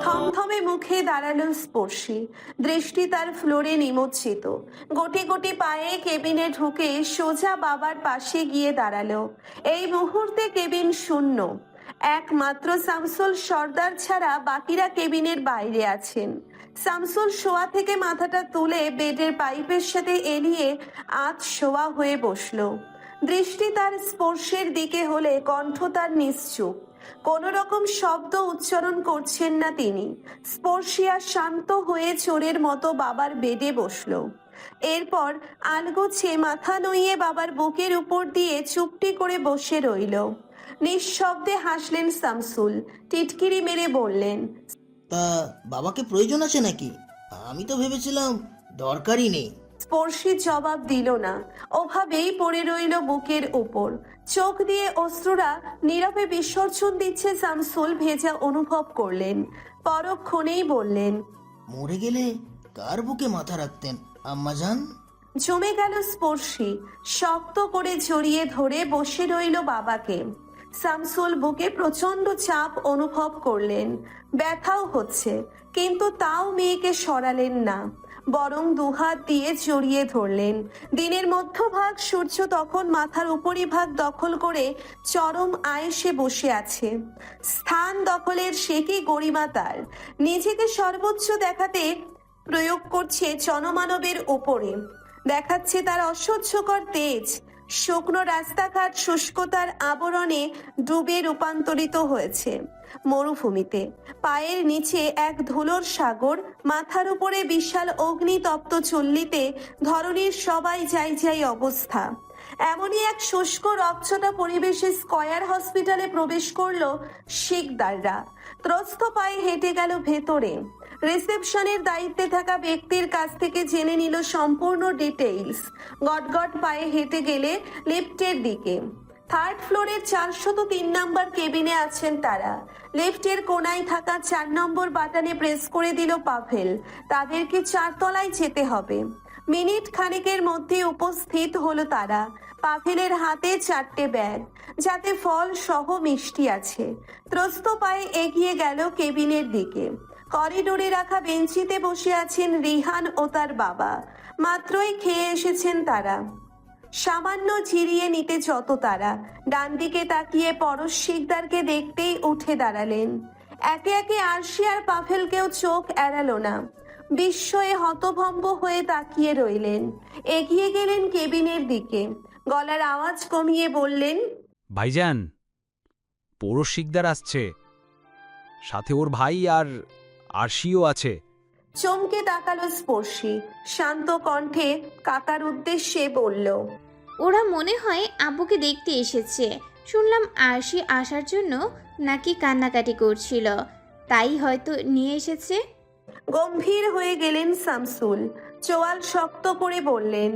থমথমে মুখে দাঁড়ালো স্পর্শী, দৃষ্টি তার ফ্লোরে নিমজ্জিত। গোটি গোটি পায়ে কেবিনে ঢুকে সোজা বাবার পাশে গিয়ে দাঁড়ালো। এই মুহূর্তে কেবিন শূন্য, একমাত্র শামসুল সর্দার ছাড়া বাকিরা কেবিনের বাইরে আছেন। শামসুল শোয়া থেকে মাথাটা তুলে বেডের পাইপের সাথে এলিয়ে আধ শোয়া হয়ে বসলো। দৃষ্টি তার স্পর্শের দিকে হলে কণ্ঠ তার নিশ্চুপ, কোন রকম শব্দ উচ্চারণ করছেন না তিনি। স্পর্শিয়া শান্ত হয়ে চোরের মতো বাবার বেডে বসলো। এরপর আলগোছে মাথা নইয়ে বাবার বুকের উপর দিয়ে চুপটি করে বসে রইল। নিঃশব্দে হাসলেন শামসুল, টিটকিরি মেরে বললেন, তা বাবাকে প্রয়োজন আছে নাকি? আমি তো ভেবেছিলাম দরকারই নেই। স্পর্শী জবাব দিল না, ওভাবেই পড়ে রইল বুকের উপর। চোখ দিয়ে অশ্রুরা নীরবে বিসর্জন দিচ্ছে শামসুল ভেজা অনুভব করলেন। পরক্ষণেই বললেন, মরে গেলে কার বুকে মাথা রাখতেন আম্মাজান? জমে গেল স্পর্শী, শক্ত করে জড়িয়ে ধরে বসে রইল বাবাকে। শামসুল বুকে প্রচন্ড চাপ অনুভব করলেন, ব্যথাও হচ্ছে, কিন্তু তাও মেয়েকে সরালেন না, বরং দুহাত দিয়ে জড়িয়ে ধরলেন। দিনের মধ্যভাগ সূর্য তখন মাথার উপরিভাগ দখল করে চরম আয়েসে বসে আছে। স্থান দখলের সে কি গরিমা তার! নিজেকে সর্বোচ্চ দেখাতে প্রয়োগ করছে জনমানবের উপরে, দেখাচ্ছে তার অসহ্যকর তেজ। শুকনো রাস্তাঘাট শুষ্কতার আবরণে ডুবে রূপান্তরিত হয়েছে মরুভূমিতে। পায়ের নিচে এক ধুলোর সাগর, মাথার উপরে বিশাল অগ্নিতপ্ত চল্লিতে ধরনীর সবাই যাই যাই অবস্থা। এমনই এক শুষ্ক রকচটা পরিবেশে স্কয়ার হসপিটালে প্রবেশ করলো শিকদাররা। ত্রস্ত পায়ে হেঁটে গেল ভেতরে। রিসেপশনের দায়িত্বে থাকা ব্যক্তির কাছ থেকে জেনে নিল সম্পূর্ণ ডিটেইলস। গটগট পায়ে হেঁটে গেলে লিফটের দিকে। থার্ড ফ্লোরের 403 নম্বর কেবিনে আছেন তারা। লিফটের কোনায় থাকা 4 নম্বর বাটনে প্রেস করে দিল পাভেল। তাদেরকে 4 তলায় যেতে হবে। মিনিট খানেকের মধ্যে উপস্থিত হলো তারা। পাভেলের হাতে 4টে ব্যাগ, যাতে ফল সহ মিষ্টি আছে। ত্রস্ত পায়ে এগিয়ে গেল কেবিনের দিকে। করিডোরে রাখা বেঞ্চিতে বসে আছেন রিহান ও তার বাবা। মাত্রই খেয়ে এসেছেন তারা। সামান্য জিরিয়ে নিতে যত তারা। ডান দিকে তাকিয়ে পরশ শিকদারকে দেখতেই উঠে দাঁড়ালেন। একে একে আরশি আর পাভেলকেও চোখ এড়ালো না। বিস্ময়ে হতভম্ব হয়ে তাকিয়ে রইলেন। এগিয়ে গেলেন কেবিনের দিকে। গলার আওয়াজ কমিয়ে বললেন, ভাইজান, পৌরশ শিকদার আসছে, সাথে ওর ভাই আর আরশিও আছে। চমকে তাকালো স্পর্শী। শান্ত কণ্ঠে কাকার উদ্দেশ্যে বলল, ওরা মনে হয় আব্বুকে দেখতে এসেছে। শুনলাম আরশি আসার জন্য নাকি কান্নাকাটি করছিল, তাই হয়তো নিয়ে এসেছে। গম্ভীর হয়ে গেলেন শামসুল। চোয়াল শক্ত করে বললেন,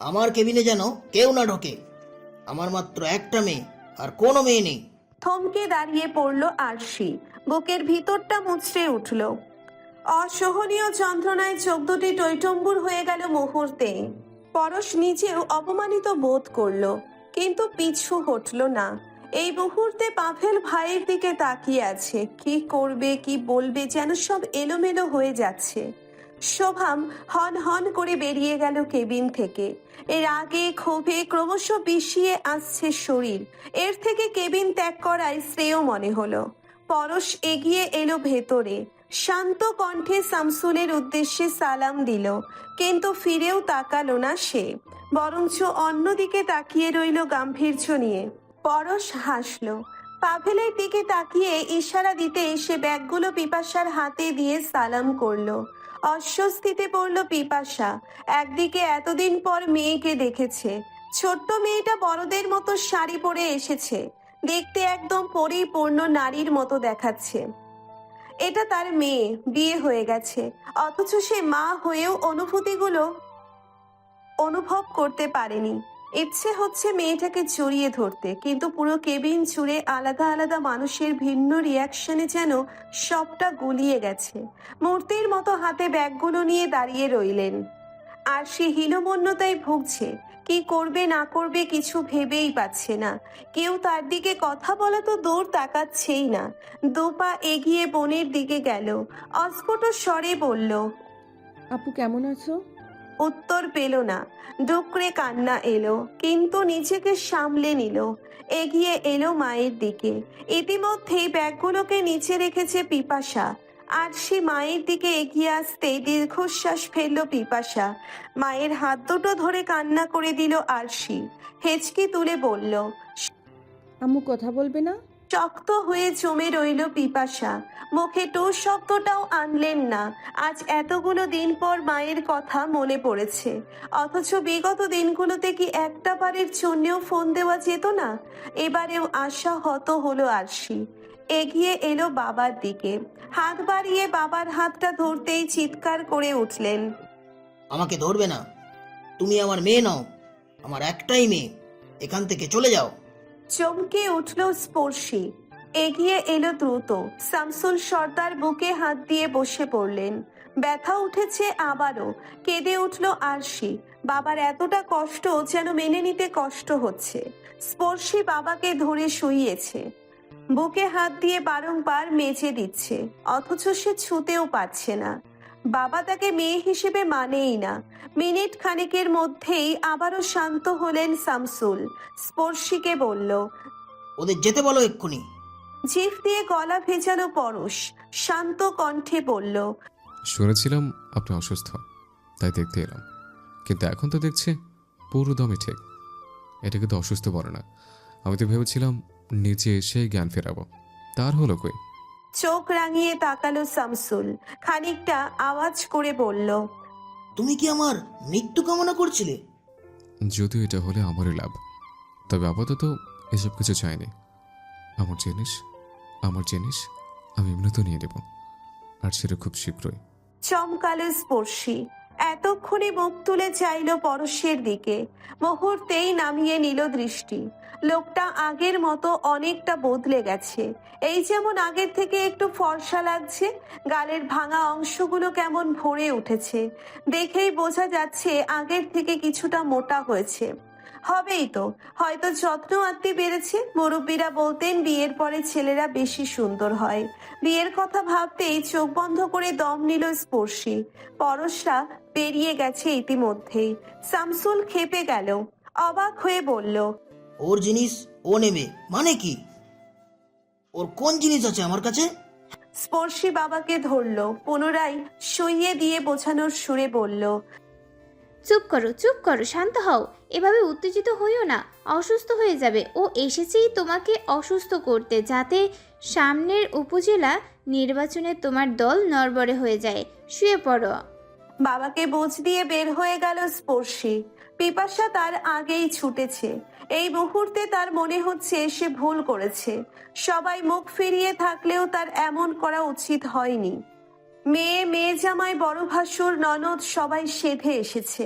আমার কেবিনে যেন কেউ না ঢোকে। আমার মাত্র একটা মেয়ে, আর কোনো মেয়ে নেই। থমকে দাঁড়িয়ে পড়ল আরশি। বুকের ভিতরটা মুচড়ে উঠল। অসহনীয় যন্ত্রণায় চোখ দুটি টইটম্বুর হয়ে গেল মুহূর্তে। পরশ নিজেও অপমানিত বোধ করলো, কিন্তু পিছু হটল না। এই মুহূর্তে পাভেল ভাইয়ের দিকে তাকিয়ে আছে। কি করবে কি বলবে যেন সব এলোমেলো হয়ে যাচ্ছে। শোভাম হন হন করে বেরিয়ে গেল কেবিন থেকে। এর আগে ক্ষোভে ক্রমশ বিষিয়ে আসছে শরীর। এর থেকে কেবিন ত্যাগ করাই শ্রেয় মনে হলো। পরশ এগিয়ে এলো ভেতরে। শান্ত কণ্ঠে শামসুলের উদ্দেশ্যে সালাম দিল, কিন্তু ফিরেও তাকালো না সে, বরঞ্চ অন্যদিকে তাকিয়ে রইল গাম্ভীর্য নিয়ে। পরশ হাসলো। পাভেলের দিকে তাকিয়ে ইশারা দিতে সে ব্যাগগুলো পিপাসার হাতে দিয়ে সালাম করলো। অস্বস্তিতে পড়ল পিপাসা। একদিকে এতদিন পর মেয়েকে দেখেছে। ছোট্ট মেয়েটা বড়দের মতো শাড়ি পরে এসেছে, দেখতে একদম পরিপূর্ণ নারীর মতো দেখাচ্ছে। এটা তার মেয়ে, বিয়ে হয়ে গেছে, অথচ সে মা হয়েও অনুভূতিগুলো অনুভব করতে পারেনি। ইচ্ছে হচ্ছে মেয়েটাকে জড়িয়ে ধরতে, কিন্তু পুরো কেবিন জুড়ে আলাদা আলাদা মানুষের ভিন্ন রিয়াকশনে যেন সবটা গুলিয়ে গেছে। মূর্তির মতো হাতে ব্যাগগুলো নিয়ে দাঁড়িয়ে রইলেন। আর সে হীনমন্যতায় ভুগছে, কি করবে না করবে কিছু ভেবেই পাচ্ছে না। কেউ তার দিকে কথা বলা তো দূর, তাকাচ্ছেই না। দুপা এগিয়ে বোনের দিকে গেল, অস্ফুট স্বরে বলল। আপু কেমন আছো? উত্তর পেল না। ডুকরে কান্না এলো, কিন্তু নিজেকে সামলে নিল। এগিয়ে এলো মায়ের দিকে। ইতিমধ্যেই ব্যাগগুলোকে নিচে রেখেছে পিপাসা। আর সে মায়ের দিকে এগিয়ে আসতে দীর্ঘশ্বাস ফেলল পিপাসা। মায়ের হাত দুটো ধরে কান্না করে দিল আরশি। হেঁচকি তুলে বলল। আম্মু কথা বলবে না? শক্ত হয়ে জমে রইল পিপাসা। মুখে টো শব্দটাও আনলেন না। আজ এতগুলো দিন পর মায়ের কথা মনে পড়েছে, অথচ বিগত দিনগুলোতে কি একটা বারের জন্যেও ফোন দেওয়া যেত না? এবারেও আশা হত হলো আরশি। এগিয়ে এলো বাবার দিকে, হাত বাড়িয়ে বাবার হাতটা ধরতেই চিৎকার করে উঠলেন। আমাকে ধরবে না, তুমি আমার মেয়ে নও, আমার একটাই মেয়ে, এখান থেকে চলে যাও। চমকে উঠল স্পর্শী। এগিয়ে এলো দ্রুত। শামসুল সর্দার বুকে হাত দিয়ে বসে পড়লেন। ব্যথা উঠেছে আবারও। কেঁদে উঠল আরশি। বাবার এতটা কষ্ট যেন মেনে নিতে কষ্ট হচ্ছে। স্পর্শী বাবাকে ধরে শুইয়েছে, বুকে হাত দিয়ে বারংবার মেজে দিচ্ছে, অথচ সে ছুতেও পারছে না। বাবা তাকে মেয়ে হিসেবে মানেই না। মিনিট খানেকের মধ্যেই আবারও শান্ত হলেন শামসুল। স্পর্শীকে বলল। ওদের যেতে বলো এক্ষুনি। জিভ দিয়ে গলা ভেজানো পরশ শান্ত কণ্ঠে বলল। শুনেছিলাম আপনি অসুস্থ, তাই দেখতে এলাম, কিন্তু এখন তো দেখছি পুরো দমই ঠিক। এটাকে তো অসুস্থ বলে না। আমি তো ভেবেছিলাম নিচে এসে জ্ঞান ফেরাবো, তার হলো কই? চোখ রাঙিয়ে তাকালো শামসুল, খানিকটা আওয়াজ করে বলল। তুমি কি আমার মৃত্যু কামনা করছিলে? যদিও এটা হলে আমারই লাভ, তবে আপাতত এসব কিছু চাইনি। আমার জিনিস আমি এমনিতে নিয়ে নেব, আর সেটা খুব শীঘ্রই। চমকালো স্পর্শী। এতক্ষণে মুখ তুলে চাইল পরশের দিকে, মুহূর্তেই নামিয়ে নিল দৃষ্টি। লোকটা আগের মতো অনেকটা বদলে গেছে। এই যেমন আগের থেকে একটু ফর্সা লাগছে, গালের ভাঙা অংশগুলো কেমন ভরে উঠেছে। দেখেই বোঝা যাচ্ছে আগের থেকে কিছুটা মোটা হয়েছে। হবেই তো, হয়তো যত্ন আত্মি বেড়েছে। মুরব্বীরা বলতেন বিয়ের পরে ছেলেরা বেশি সুন্দর হয়। বিয়ের কথা ভাবতেই চোখ বন্ধ করে দম নিল স্পর্শী। পরশরা পেরিয়ে গেছে ইতিমধ্যেই। শামসুল ক্ষেপে গেল, অবাক হয়ে বলল। ওর জিনিস ও নেবে মানে কি? ওর কোন জিনিস আছে আমার কাছে? স্পর্শী বাবাকে ধরলো, পুনরায় শুইয়ে দিয়ে বোঝানোর সুরে বলল। চুপ করো, শান্ত হও। এভাবে উত্তেজিত হইও না, অসুস্থ হয়ে যাবে। ও এসেছেই তোমাকে অসুস্থ করতে, যাতে সামনের উপজেলা নির্বাচনে তোমার দল নড়বড়ে হয়ে যায়। শুয়ে পড়ো। বাবাকে বোঝ দিয়ে বের হয়ে গেল স্পর্শী। পিপাসা তার আগেই ছুটেছে। এই মুহূর্তে তার মনে হচ্ছে সে ভুল করেছে। সবাই মুখ ফিরিয়ে থাকলেও তার এমন করা উচিত হয়নি। মেয়ে জামাই, বড় ভাসুর, ননদ সবাই সেধে এসেছে,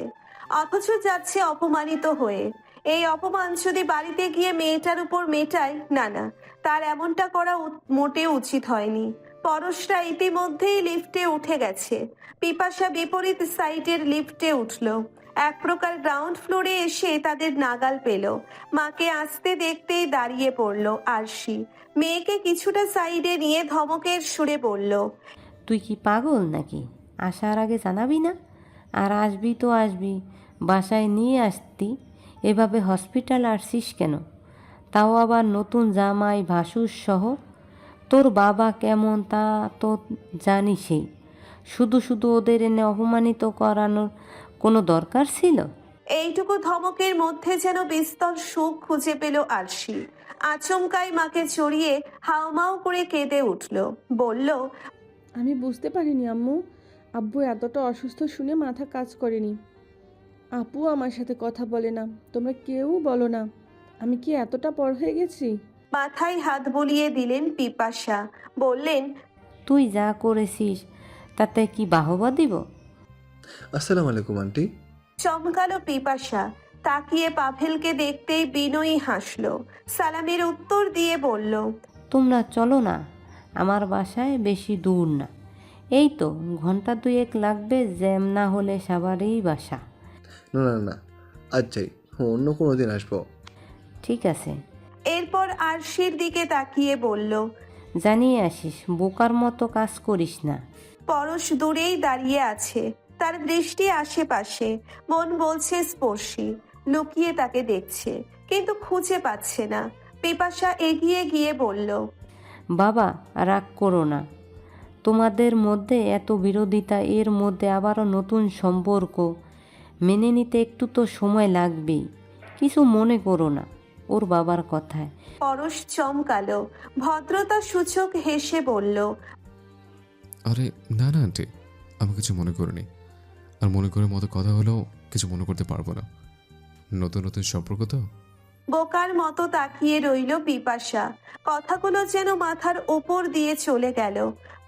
অথচ যাচ্ছে অপমানিত হয়ে। এই অপমান যদি বাড়িতে গিয়ে মেয়েটার উপর মেটায়, না, তার এমনটা করা মোটেও উচিত হয়নি। পরশরা ইতিমধ্যেই লিফটে উঠে গেছে। পিপাসা বিপরীত সাইডের লিফটে উঠল। এক প্রকার গ্রাউন্ড ফ্লোরে এসে তাদের নাগাল পেল। মাকে আসতে দেখতেই দাঁড়িয়ে পড়ল আরশি। মেয়েকে কিছুটা সাইডে নিয়ে ধমকের সুরে বলল। তুই কি পাগল নাকি? আসার আগে জানাবি না? আর আসবি তো আসবি, বাসায় নিয়ে আসতি। এভাবে হসপিটাল আসছিস কেন? তাও আবার নতুন জামাই ভাসুর সহ। তোর বাবা কেমন তা তো জানিসই। শুধু শুধু ওদের এনে অপমানিত করানোর কোনো দরকার ছিল? এইটুকু ধমকের মধ্যে যেন বিস্তর সুখ খুঁজে পেল আরশি। আচমকাই মাকে জড়িয়ে হাউমাউ করে কেঁদে উঠল, বলল। আমি বুঝতে পারিনি আম্মু। আব্বু এতটা অসুস্থ শুনে মাথা কাজ করেনি। আপু আমার সাথে কথা বলে না, তোমরা কেউ বলো না। আমি কি এতটা পর হয়ে গেছি? মাথায় হাত বুলিয়ে দিলেন পিপাসা, বললেন। তুই যা করেছিস তাতে কি বাহবা দিব? আসসালামু আলাইকুম আন্টি। চমকালো পিপাসা। তাকিয়ে পাভেলকে দেখতেই বিনয়ী হাসলো। সালামের উত্তর দিয়ে বলল। তোমরা চলো না, আমার বাসায় বেশি দূর না, এই তো ঘন্টা 2 লাগবে, জ্যাম না হলে সবারই বাসা। না, আজ যাই, অন্য কোনো দিন আসবো। ঠিক আছে, এরপর আরশির দিকে তাকিয়ে বলল, জানিয়ে আসিস, বোকার মতো কাজ করিস না। পরশ দূরেই দাঁড়িয়ে আছে, তার দৃষ্টি আশেপাশে। মন বলছে স্পর্শী, লুকিয়ে তাকে দেখছে কিন্তু খুঁজে পাচ্ছে না। পিপাসা এগিয়ে গিয়ে বলল, বাবা রাগ করো না, তোমাদের মধ্যে এত বিরোধিতা, এর মধ্যে আবারও নতুন সম্পর্ক, মেনে নিতে একটু তো সময় লাগবেই। কিছু মনে করো না ওর বাবার কথায়। পরশ চমকালো, ভদ্রতা সূচক হেসে বলল, আরে না না আন্টি, আমি কিছু মনে করিনি। আর মনে করার মতো কথা হলেও কিছু মনে করতে পারবো না। নতুন নতুন সম্পর্ক তো। বোকার মতো তাকিয়ে রইল পিপাসা। কথাগুলো যেন মাথার ওপর দিয়ে চলে গেল।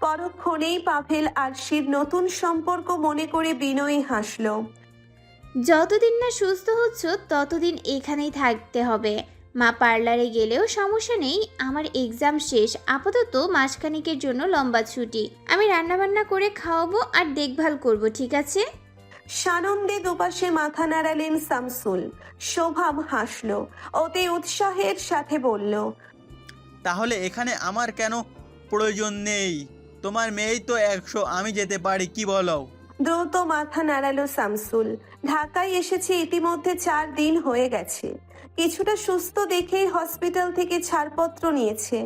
পরক্ষণেই পাভেল আরশির নতুন সম্পর্ক মনে করে বিনয়ী হাসল। যতদিন না সুস্থ হচ্ছ ততদিন এখানেই থাকতে হবে। মা পার্লারে গেলেও সমস্যা নেই, আমার এক্সাম শেষ, আপাতত মাসখানেকের জন্য লম্বা ছুটি। আমি রান্নাবান্না করে খাওয়াবো আর দেখভাল করব, ঠিক আছে? সানন্দে দুপাশে মাথা নাড়ালেন শামসুল। শোভাম হাসল, অতি উৎসাহের সাথে বলল, তাহলে এখানে আমার কেন প্রয়োজন নেই? তোমার মেয়েই তো 100, আমি যেতে পারি, কি বলো? দ্রুত মাথা নাড়ালো শামসুল। ঢাকায় এসেছে ইতিমধ্যে 4 দিন হয়ে গেছে। কিছুটা সুস্থ দেখেই হসপিটাল থেকে ছাড়পত্র নিয়েছে।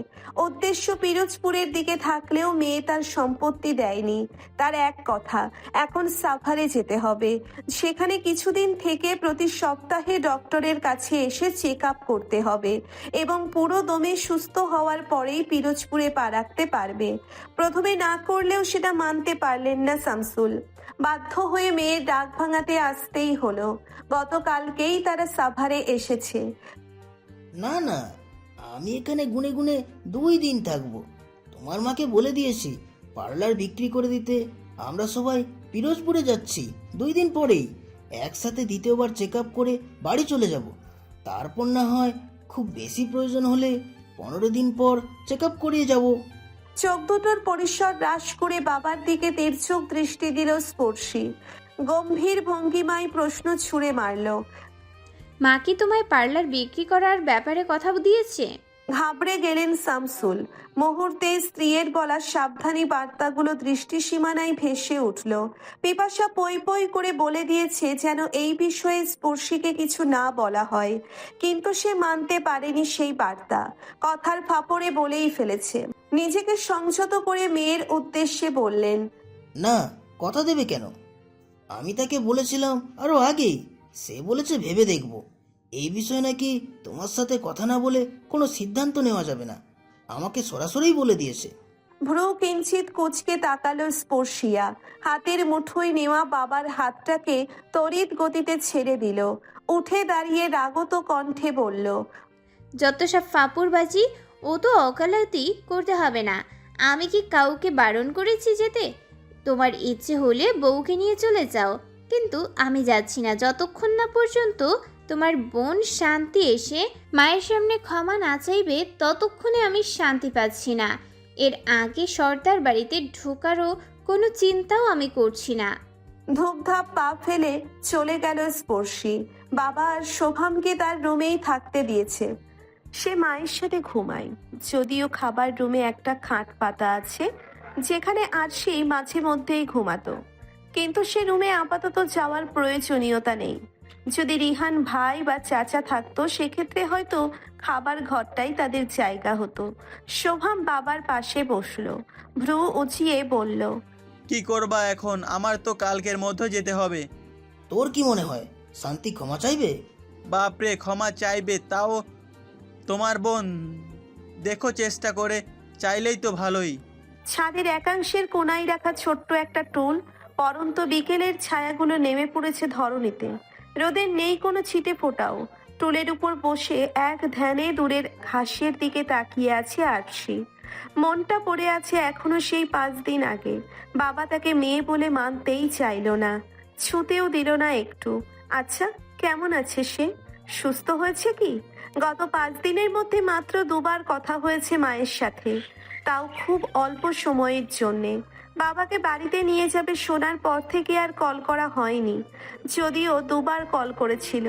উদ্দেশ্য পিরোজপুরের দিকে থাকলেও মেয়ে তার সম্পত্তি দেয়নি। তার এক কথা, এখন সাফারে যেতে হবে। সেখানে কিছুদিন থেকে প্রতি সপ্তাহে ডক্টরের কাছে এসে চেক আপ করতে হবে এবং পুরো দমে সুস্থ হওয়ার পরেই পিরোজপুরে পা রাখতে পারবে। প্রথমে না করলেও সেটা মানতে পারলেন না শামসুল। বাধ্য হয়ে মেয়ের ডাক ভাঙাতে আসতেই হলো। গতকালকেই তারা সাভারে এসেছে। না না, আমি এখানে গুনে গুনে 2 দিন থাকবো। তোমার মাকে বলে দিয়েছি পার্লার বিক্রি করে দিতে আমরা সবাই পিরোজপুরে যাচ্ছি 2 দিন পরেই। একসাথে দ্বিতীয়বার চেক আপ করে বাড়ি চলে যাব। তারপর না হয় খুব বেশি প্রয়োজন হলে 15 দিন পর চেক আপ করিয়ে যাব। চোখ দুটোর পরিসর হ্রাস করে বাবার দিকে তির্যক দৃষ্টি দিল স্পর্শী। গম্ভীর ভঙ্গিমায় প্রশ্ন ছুঁড়ে মারল, মা কি তোমায় পার্লার বিক্রি করার ব্যাপারে কথা দিয়েছে? ঘাবড়ে গেলেন শামসুল। মুহূর্তে স্ত্রীর বলা সাবধানী বার্তাগুলো দৃষ্টি সীমানায় ভেসে উঠল। পিপাসা পই পই করে বলে দিয়েছে যেন এই বিষয়ে স্পর্শীকে কিছু না বলা হয়, কিন্তু সে মানতে পারেনি সেই বার্তা। কথার ফাপড়ে বলেই ফেলেছে। নিজেকে সংযত করে মেয়ের উদ্দেশ্যে বললেন, না, কথা দেবে কেন? আমি তাকে বলেছিলাম আরো আগেই। সে বলেছে ভেবে দেখব। এই বিষয়ে নাকি তোমার সাথে কথা না বলে কোনো সিদ্ধান্ত নেওয়া যাবে না। আমাকে সরাসরিই বলে দিয়েছে। ভ্রু কিঞ্চিত কুঁচকে তাকালো স্পর্শিয়া। হাতের মুঠোয় নেওয়া বাবার হাতটাকে তড়িৎ গতিতে ছেড়ে দিল। উঠে দাঁড়িয়ে রাগত কণ্ঠে বলল, যত সব ফাপুরবাজি, ও তো ওকালতি করতে হবে না। আমি কি কাউকে বারণ করেছি যেতে? তোমার ইচ্ছে হলে বউকে নিয়ে চলে যাও, কিন্তু আমি যাচ্ছি না যতক্ষণ না পর্যন্ত তোমার বোন শান্তি এসে মায়ের সামনে ক্ষমা না চাইবে, ততক্ষণে আমি শান্তি পাচ্ছি না। এর আগে সর্দার বাড়িতে ঢোকারও কোনো চিন্তাও আমি করছি না। ধূপধাপ পা ফেলে চলে গেল স্পর্শী। বাবা আর শোভামকে তার রুমেই থাকতে দিয়েছে। সে মায়ের সাথে ঘুমায়, যদিও খাবার রুমে একটা খাট পাতা আছে যেখানে আরশি মাঝে মধ্যেই ঘুমাতো, কিন্তু সে রুমে আপাতত যাওয়ার প্রয়োজনীয়তা নেই। যদি রিহান ভাই বা চাচা থাকতো সেক্ষেত্রে হয়তো খাবার ঘরটাই তাদের জায়গা হতো। শোভাম বাবার পাশে বসলো, ভ্রু উঁচিয়ে বলল, কি করবা এখন? আমার তো কালকের মধ্যে যেতে হবে। তোর কি মনে হয় শান্তি ক্ষমা চাইবে? বাপরে, ক্ষমা চাইবে? তাও তোমার বোন? দেখো চেষ্টা করে, চাইলেই তো ভালোই। ছাদের একাংশের কোনায় রাখা ছোট্ট একটা টুল। পরন্ত বিকেলের ছায়াগুলো নেমে পড়েছে ধরণীতে। রোদের নেই কোনো ছিটে ফোটাও। টুলের উপর বসে এক ধ্যানে দূরের ঘাসের দিকে তাকিয়ে আছে আরশি। মনটা পড়ে আছে এখনো সেই 5 দিন আগে। বাবা তাকে মেয়ে বলে মানতেই চাইল না, ছুতেও দিল না একটু। আচ্ছা, কেমন আছে সে? সুস্থ হয়েছে কি? গত 5 দিনের মধ্যে মাত্র 2 বার কথা হয়েছে মায়ের সাথে, তাও খুব অল্প সময়ের জন্যে। বাবাকে বাড়িতে নিয়ে যাবে শোনার পর থেকে আর কল করা হয়নি, যদিও 2 বার কল করেছিল।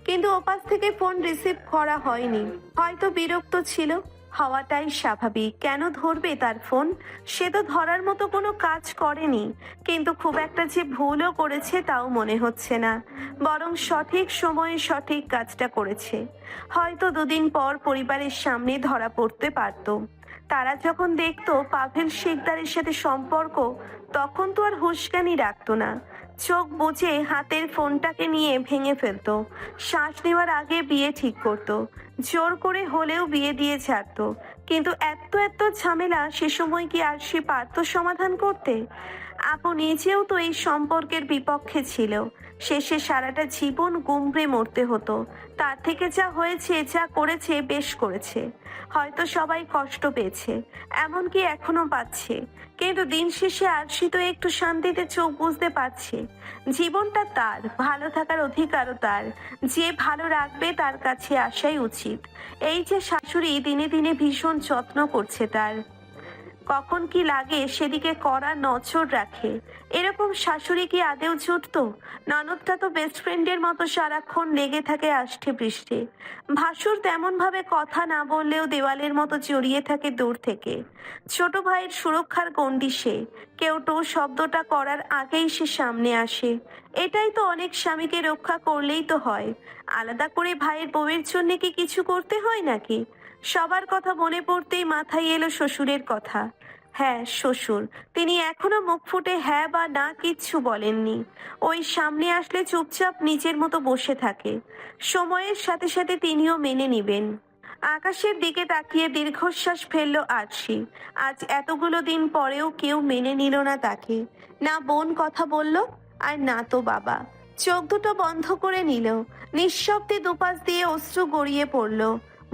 কিন্তু ওপাশ থেকে ফোন রিসিভ করা হয়নি। হয়তো বিরক্ত ছিল, হওয়াটাই স্বাভাবিক। কেন ধরবে তার ফোন? সে তো ধরার মতো কোনো কাজ করেনি, কিন্তু খুব একটা যে ভুলও করেছে তাও মনে হচ্ছে না, বরং সঠিক সময়ে সঠিক কাজটা করেছে। হয়তো দুদিন পর পরিবারের সামনে ধরা পড়তে পারতো। তারা যখন দেখতো পাভেল শিকদারের সাথে সম্পর্ক, তখন তো আর হুঁশজ্ঞানী রাখতো না। চোখ বুজে হাতের ফোনটাকে নিয়ে ভেঙে ফেলতো। শ্বাস নেওয়ার আগে বিয়ে ঠিক করতো, জোর করে হলেও বিয়ে দিয়ে ছাড়তো। কিন্তু এত এত ঝামেলা সে সময় কি আর সে পারতো সমাধান করতে? আপু নিজেও তো এই সম্পর্কের বিপক্ষে ছিল। শেষে সারাটা জীবন গুমড়ে মরতে হতো। তার থেকে যা হয়েছে, যা করেছে, বেশ করেছে। হয়তো সবাই কষ্ট পেয়েছে, এমনকি এখনো পাচ্ছে, কিন্তু দিন শেষে আরশি তো একটু শান্তিতে চোখ বুঝতে পারছে। জীবনটা তার, ভালো থাকার অধিকারও তার। যে ভালো রাখবে তার কাছে আসাই উচিত। এই যে শাশুড়ি দিনে দিনে ভীষণ যত্ন করছে তার, কখন কি লাগে সেদিকে কড়া নজর রাখে, এরকম শাশুড়ি কি আদেও জুটতো? ননদটা তো বেস্ট ফ্রেন্ডের মতো সারাক্ষণ লেগে থাকে আষ্টে পৃষ্ঠে। ভাসুর তেমন ভাবে কথা না বললেও দেওয়ালের মতো জড়িয়ে থাকে দূর থেকে। ছোট ভাইয়ের সুরক্ষার গণ্ডি সে। কেউ টো শব্দটা করার আগেই সে সামনে আসে। এটাই তো অনেক স্বামীকে রক্ষা করলেই তো হয়। আলাদা করে ভাইয়ের বউয়ের জন্য কি কিছু করতে হয় নাকি? সবার কথা মনে পড়তেই মাথায় এলো শ্বশুরের কথা। হ্যাঁ, শ্বশুর। তিনি এখনো মুখ ফুটে হ্যাঁ বা না কিচ্ছু বলেননি। ওই সামনে আসলে চুপচাপ নিজের মতো বসে থাকে। সময়ের সাথে সাথে তিনিও মেনে নিবেন। আকাশের দিকে তাকিয়ে দীর্ঘশ্বাস ফেলল আরশি। আজ এতগুলো দিন পরেও কেউ মেনে নিল না তাকে। না বোন কথা বলল, আর না তো বাবা। চোখ দুটো বন্ধ করে নিল। নিঃশব্দে দুপাশ দিয়ে অশ্রু গড়িয়ে পড়ল।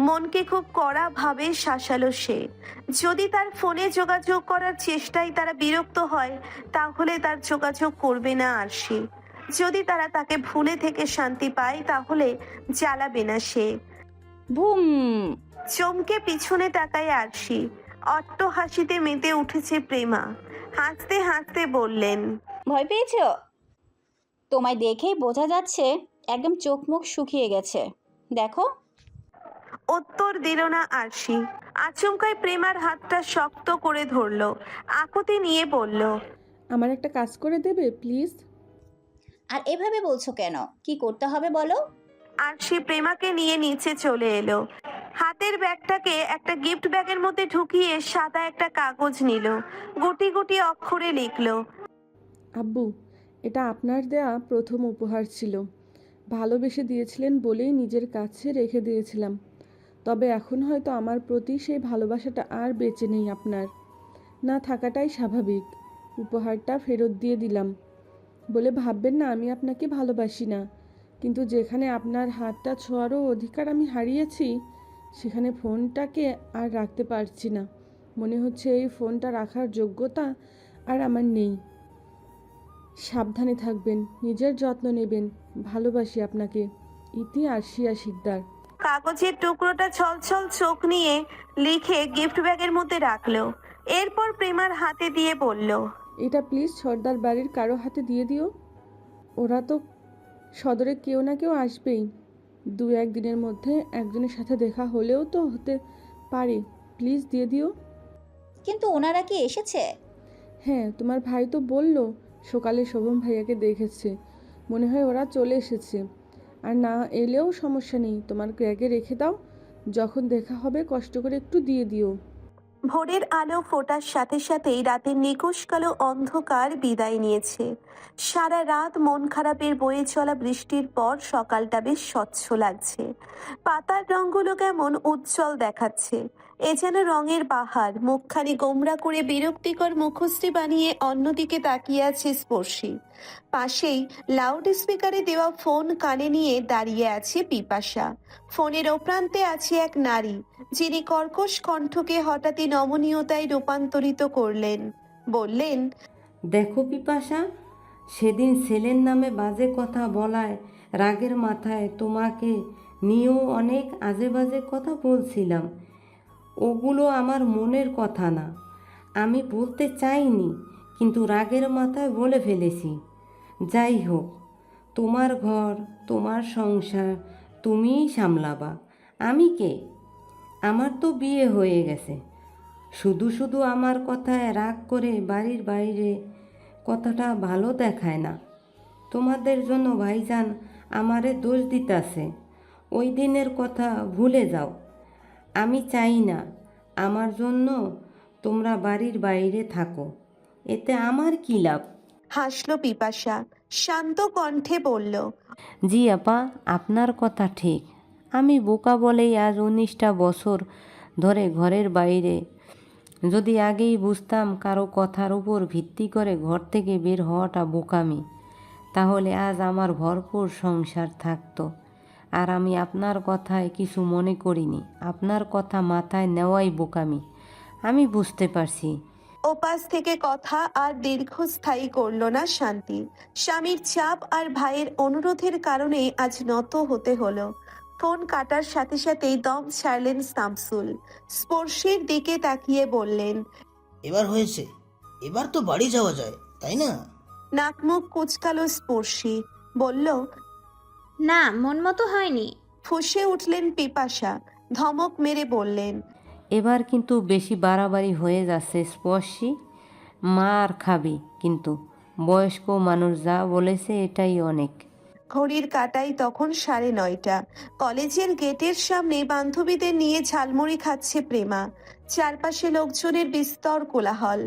মনকে খুব কড়া ভাবে শাসালো সে। যদি তার ফোনে যোগাযোগ করার চেষ্টায় তারা বিরক্ত হয়, তাহলে তার যোগাযোগ করবে না আরশি। যদি তারা তাকে ভুলে থেকে শান্তি পায়, তাহলে জ্বালাবে না সে। বুম। চমকে পিছনে তাকায় আরশি। অট্ট হাসিতে মেতে উঠেছে প্রেমা। হাসতে হাসতে বললেন, ভয় পেয়েছো? তোমায় দেখেই বোঝা যাচ্ছে একদম চোখ মুখ শুকিয়ে গেছে। দেখো। উত্তর দিল না আরশি। আচমকায় প্রেমার হাতটা শক্ত করে ধরলো, আকুতি নিয়ে বলল, আমার একটা কাজ করে দেবে প্লিজ? আর এভাবে বলছো কেন? কি করতে হবে বলো? আরশি প্রেমাকে নিয়ে নিচে চলে এলো। হাতের ব্যাগটাকে একটা গিফট ব্যাগের মধ্যে ঢুকিয়ে সাদা একটা কাগজ নিল। গুটি গুটি অক্ষরে লিখলো, আব্বু, এটা আপনার দেয়া প্রথম উপহার ছিল। ভালোবেসে দিয়েছিলেন বলেই নিজের কাছে রেখে দিয়েছিলাম। তবে এখন হয়তো আমার প্রতি সেই ভালোবাসাটা আর বেঁচে নেই আপনার। না থাকাটাই স্বাভাবিক। উপহারটা ফেরত দিয়ে দিলাম বলে ভাববেন না আমি আপনাকে ভালোবাসি না। কিন্তু যেখানে আপনার হাতটা ছোঁয়ারও অধিকার আমি হারিয়েছি, সেখানে ফোনটাকে আর রাখতে পারছি না। মনে হচ্ছে এই ফোনটা রাখার যোগ্যতা আর আমার নেই। সাবধানে থাকবেন, নিজের যত্ন নেবেন। ভালোবাসি আপনাকে। ইতি আরশিয়া শিকদার। কাগজের টুকরোটা ছলছল চোখ নিয়ে লিখে গিফট ব্যাগের মধ্যে রাখলো। এরপর প্রেমার হাতে দিয়ে বলল, এটা প্লিজ সর্দার বাড়ির কারো হাতে দিয়ে দিও। ওরা তো সদরে কেউ না কেউ আসবেই। 2-1 দিনের মধ্যে একজনের সাথে দেখা হলেও তো হতে পারে। প্লিজ দিয়ে দিও। কিন্তু ওনারা কি এসেছে? হ্যাঁ, তোমার ভাই তো বলল সকালে শোভম ভাইয়াকে দেখেছে। মনে হয় ওরা চলে এসেছে। আর না এলেও সমস্যা নেই, তোমার ব্যাগে রেখে দাও। যখন দেখা হবে কষ্ট করে একটু দিয়ে দিও। ভোরের আলো ফোটার সাথে সাথেই রাতের নিকুশ কালো অন্ধকার বিদায় নিয়েছে। সারা রাত মন খারাপের বয়ে চলা বৃষ্টির পর সকালটা বেশ স্বচ্ছ লাগছে। পাতার রঙগুলো কেমন উজ্জ্বল দেখাচ্ছে। এ যেন রঙের বাহার। মুখখানি গোমরা করে বিরক্তিকর মুখশ্রী বানিয়ে অন্যদিকে তাকিয়ে আছে স্পর্শী। পাশেই লাউড স্পিকারে দেওয়া ফোন কানে নিয়ে দাঁড়িয়ে আছে পিপাসা। ফোনের ওপ্রান্তে আছে এক নারী, যিনি কর্কশ কণ্ঠকে হঠাৎই নমনীয়তায় রূপান্তরিত করলেন। বললেন, দেখো পিপাসা, সেদিন ছেলের নামে বাজে কথা বলায় রাগের মাথায় তোমাকে নিয়েও অনেক আজে বাজে কথা বলছিলাম। ওগুলো আমার মনের কথা না, আমি বলতে চাইনি, কিন্তু রাগের মাথায় বলে ফেলেছি। যাই হোক, তোমার ঘর, তোমার সংসার, তুমিই সামলাবা, আমি কে? আমার তো বিয়ে হয়ে গেছে। শুধু শুধু আমার কথায় রাগ করে বাড়ির বাইরে কথাটা ভালো দেখায় না। তোমাদের জন্য ভাইজান আমারে দোষ দিতাছে। ওই দিনের কথা ভুলে যাও। আমি চাই না আমার জন্য তোমরা বাড়ির বাইরে থাকো, এতে আমার কী লাভ? হাসল পিপাসা, শান্ত কণ্ঠে বলল, জি আপা, আপনার কথা ঠিক। আমি বোকা বলেই আজ 19টা বছর ধরে ঘরের বাইরে। যদি আগেই বুঝতাম কারো কথার উপর ভিত্তি করে ঘর থেকে বের হওয়াটা বোকামি, তাহলে আজ আমার ভরপুর সংসার থাকতো। আর আমি আপনার কথায় কিছু মনে করিনি। আপনার কথা মাথায় নেওয়াই বোকামি, আমি বুঝতে পারছি। ওপাশ থেকে কথা আর দীর্ঘস্থায়ী করল না শান্তি। স্বামীর চাপ আর ভাইয়ের অনুরোধের কারণে আজ নত হতে হলো। ফোন কাটার সাথে সাথেই দম ছাড়লেন শামসুল। স্পর্শীর দিকে তাকিয়ে বললেন, এবার হয়েছে, এবার তো বাড়ি যাওয়া যায়, তাই না? নাক মুখ কুচকালো স্পর্শী, বলল, না, মন মতো হয়নি। ফুঁসে উঠলেন পিপাসা, ধমক মেরে বললেন, এবার কিন্তু বেশি বাড়াবাড়ি হয়ে যাচ্ছে স্পর্শী। মার খাবি কিন্তু। বয়স্ক মানুষ যা বলেছে এটাই অনেক। ঘড়ির কাঁটায় তখন 9:30। কলেজের গেটের সামনে বান্ধবীদের নিয়ে ঝালমুড়ি খাচ্ছে প্রেমা। চারপাশে লোকজনের বিস্তর কোলাহল।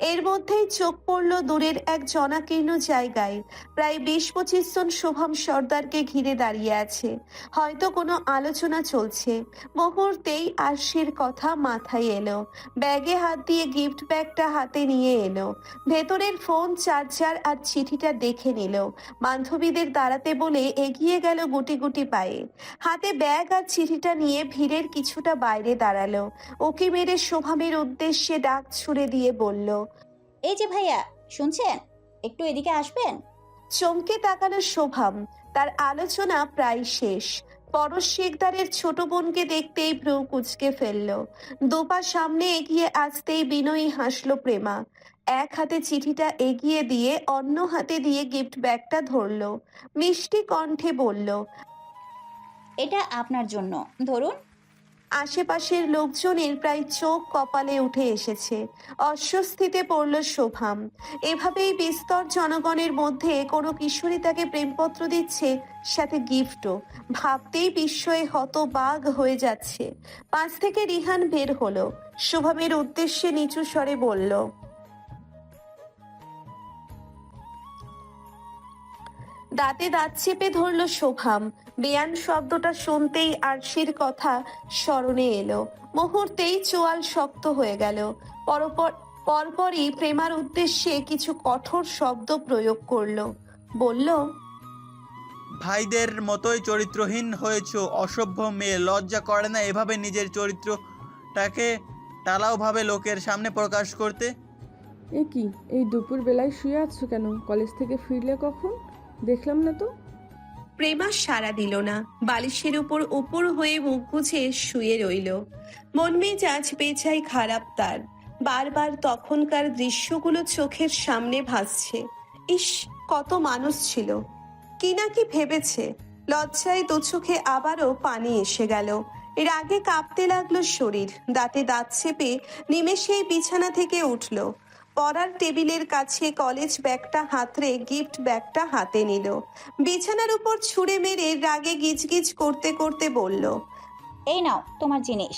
এর মধ্যেই চোখ পড়ল দূরের এক জনাকীর্ণ জায়গায়। প্রায় 20-25 জন শুভম সর্দারকে ঘিরে দাঁড়িয়ে আছে। হয়তো কোনো আলোচনা চলছে। মুহূর্তেই আরশির কথা মাথায় এলো। ব্যাগে হাত দিয়ে গিফট ব্যাগটা হাতে নিয়ে এলো। ভেতরের ফোন, চার্জার আর চিঠিটা দেখে নিল। বান্ধবীদের দাঁড়াতে বলে এগিয়ে গেল গুটি গুটি পায়ে। হাতে ব্যাগ আর চিঠিটা নিয়ে ভিড়ের কিছুটা বাইরে দাঁড়ালো। উকি মেরে শোভামের উদ্দেশ্যে ডাক ছুড়ে দিয়ে বলল, এই যে ভাইয়া, শুনছেন? একটু এদিকে আসবেন? চমকে তাকালো শোভাম। তার আলোচনা প্রায় শেষ। পরশ শিকদারের ছোট বোনকে দেখতেই ভ্রু কুঁচকে ফেলল। দুপা সামনে এগিয়ে আসতেই বিনয়ী হাসল প্রেমা। এক হাতে চিঠিটা এগিয়ে দিয়ে অন্য হাতে দিয়ে গিফট ব্যাগটা ধরলো। মিষ্টি কণ্ঠে বলল, এটা আপনার জন্য, ধরুন। আশেপাশের লোকজনের প্রায় চোখ কপালে উঠে এসেছে। অস্বস্তিতে পড়ল শোভাম। এভাবেই বিস্তর জনগণের মধ্যে কোনো কিশোরী তাকে প্রেমপত্র দিচ্ছে, সাথে গিফটও। ভাবতেই বিস্ময়ে হতবাগ হয়ে যাচ্ছে। পাশ থেকে রিহান বের হলো। শোভামের উদ্দেশ্যে নিচু স্বরে বলল, দাঁতে দাঁত চেপে ধরল শোভাম। বেয়ান শব্দটা শুনতেই আরশির কথা স্মরণে এলো। মুহূর্তেই চোয়াল শক্ত হয়ে গেল। পরপরই প্রেমার উদ্দেশ্যে কিছু কঠোর শব্দ প্রয়োগ করলো। বলল, ভাইদের মতোই চরিত্রহীন হয়েছো, অসভ্য মেয়ে। লজ্জা করে না এভাবে নিজের চরিত্রটাকে টালাওভাবে লোকের সামনে প্রকাশ করতে? এ কি, এই দুপুর বেলায় শুয়ে আছো কেন? কলেজ থেকে ফিরলে কখন? দেখলাম না তো। প্রেমা সাড়া দিল না। বালিশের উপর উপর হয়ে মুখ গুজে শুয়ে রইল। মন মেজাজ বেজায় খারাপ তার। বারবার তখনকার দৃশ্যগুলো চোখের সামনে ভাসছে। ইস, কত মানুষ ছিল, কি না কি ভেবেছে। লজ্জায় দু চোখে আবারও পানি এসে গেল। রাগে কাঁপতে লাগলো শরীর। দাঁতে দাঁত চেপে নিমেষেই বিছানা থেকে উঠল। পড়ার টেবিলের কাছে কলেজ ব্যাগটা হাতড়ে গিফট ব্যাগটা হাতে নিল। বিছানার উপর ছুঁড়ে মেরে রাগে গিজগিজ করতে করতে বলল, এই নাও তোমার জিনিস।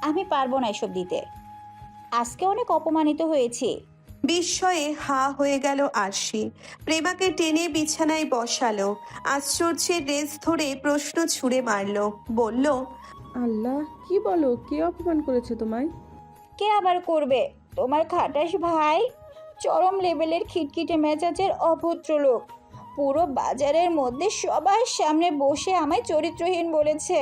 আমি পারবো না এসব দিতে। আজকে অনেক অপমানিত হয়েছি। বিস্ময়ে হা হয়ে গেল আরশি। প্রেমাকে টেনে বিছানায় বসালো। আশ্চর্যের রেস ধরে প্রশ্ন ছুড়ে মারল। বলল, আল্লাহ, কি বলো? কে অপমান করেছে তোমায়? কে আবার করবে? তোমার খাটাস ভাই। চরম লেভেলের খিটখিটে মেজাজের অভদ্র লোক। পুরো বাজারের মধ্যে সবার সামনে বসে আমায় চরিত্রহীন বলেছে।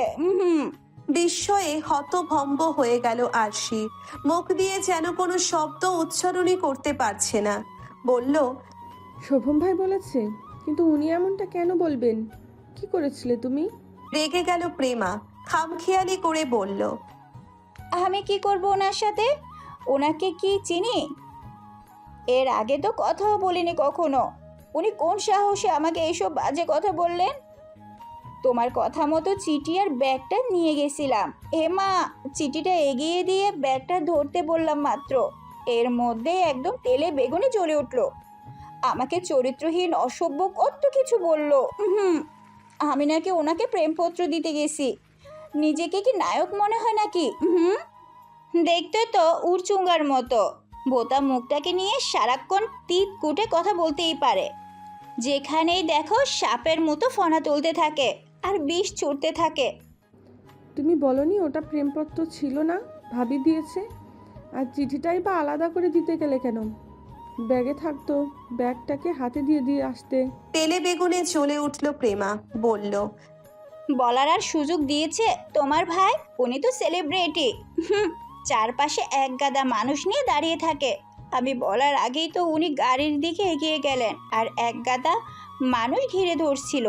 বিস্ময়ে হতভম্ব হয়ে গেল আরশি। মুখ দিয়ে যেন কোনো শব্দ উচ্চারণই করতে পারছে না। বলল, শোভম ভাই বলেছে? কিন্তু উনি এমনটা কেন বলবেন? কি করেছিলে তুমি? রেগে গেল প্রেমা। খামখেয়ালি করে বলল, আমি কি করব ওনার সাথে? ওনাকে কি চিনি? এর আগে তো কথাও বলিনি কখনো। উনি কোন সাহসে আমাকে এইসব বাজে কথা বললেন? তোমার কথা মতো চিঠি আর ব্যাগটা নিয়ে গেছিলাম। মা, চিঠিটা এগিয়ে দিয়ে ব্যাগটা ধরতে বললাম মাত্র, এর মধ্যে একদম তেলে বেগুনে জ্বলে উঠলো। আমাকে চরিত্রহীন, অসভ্য কত কিছু বলল। আমি নাকি ওনাকে প্রেমপত্র দিতে গেছি। নিজেকে কি নায়ক মনে হয় নাকি? দেখতে তো উড়চুঙ্গার মতো। ভোতা মুখটাকে নিয়ে সারাক্ষণ তিত কুটে কথা বলতেই পারে। যেখানেই দেখো সাপের মতো ফনা তুলতে থাকে আর বিষ ছুটতে থাকে। তুমি বলনি ওটা প্রেমপত্র ছিল না, ভাবি দিয়েছে? আর চিঠিটাই বা আলাদা করে দিতে গেলে কেন? ব্যাগে থাকতো, ব্যাগটাকে হাতে দিয়ে দিয়ে আসতে। তেলে বেগুনে চলে উঠল প্রেমা, বলল, বলার আর সুযোগ দিয়েছে তোমার ভাই? উনি তো সেলিব্রিটি। চারপাশে এক গাদা মানুষ নিয়ে দাঁড়িয়ে থাকে। আমি বলার আগেই তো উনি গাড়ির দিকে এগিয়ে গেলেন আর এক গাদা মানুষ ঘিরে ধরছিল।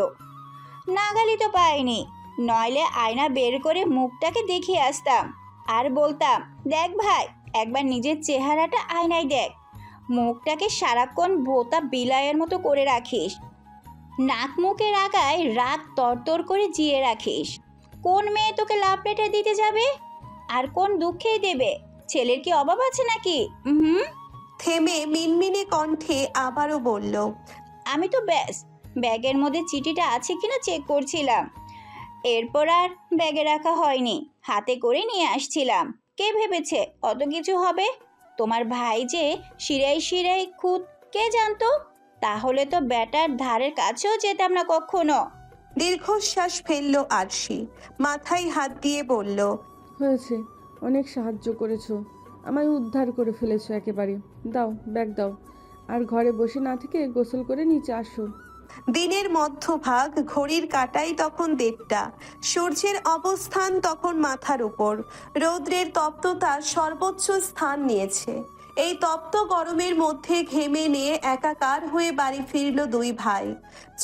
নাগালি তো পাইনি, নইলে আয়না বের করে মুখটাকে দেখিয়ে আসতাম আর বলতাম, দেখ ভাই, একবার নিজের চেহারাটা আয়নায় দেখ। মুখটাকে সারাক্ষণ ভোতা বিলাইয়ের মতো করে রাখিস, নাক মুখের আগায় রাগ তরতর করে জিয়ে রাখিস। কোন মেয়ে তোকে লাভ লেটার দিতে যাবে আর কোন দুঃখেই দেবে? ছেলের কি অভাব আছে নাকি? থেমে মিনমিনে কণ্ঠে আবারও বলল, আমি তো ব্যাস ব্যাগের মধ্যে চিঠিটা আছে কিনা চেক করছিলাম। এরপর আর ব্যাগে রাখা হয়নি, হাতে করে নিয়ে আসছিলাম। কে ভেবেছে অত কিছু হবে? তোমার ভাই যে শিরাই শিরাই খুদ, কে জানতো? তাহলে তো ব্যাটার ধারের কাছেও যেতাম না কখনো। দীর্ঘশ্বাস ফেলল আরশি, মাথায় হাত দিয়ে বলল, হয়েছে, অনেক সাহায্য করেছো, আমায় উদ্ধার করে ফেলেছো একেবারে। দাও, ব্যাগ দাও, আর ঘরে বসে না থেকে গোসল করে নিচে আসো। দিনের মধ্যভাগ, ঘড়ির কাঁটায় তখন 1:30। সূর্যের অবস্থান তখন মাথার উপর। রৌদ্রের তপ্ততা সর্বোচ্চ স্থান নিয়েছে। এই তপ্ত গরমের মধ্যে ঘেমে নিয়ে একাকার হয়ে বাড়ি ফিরল দুই ভাই।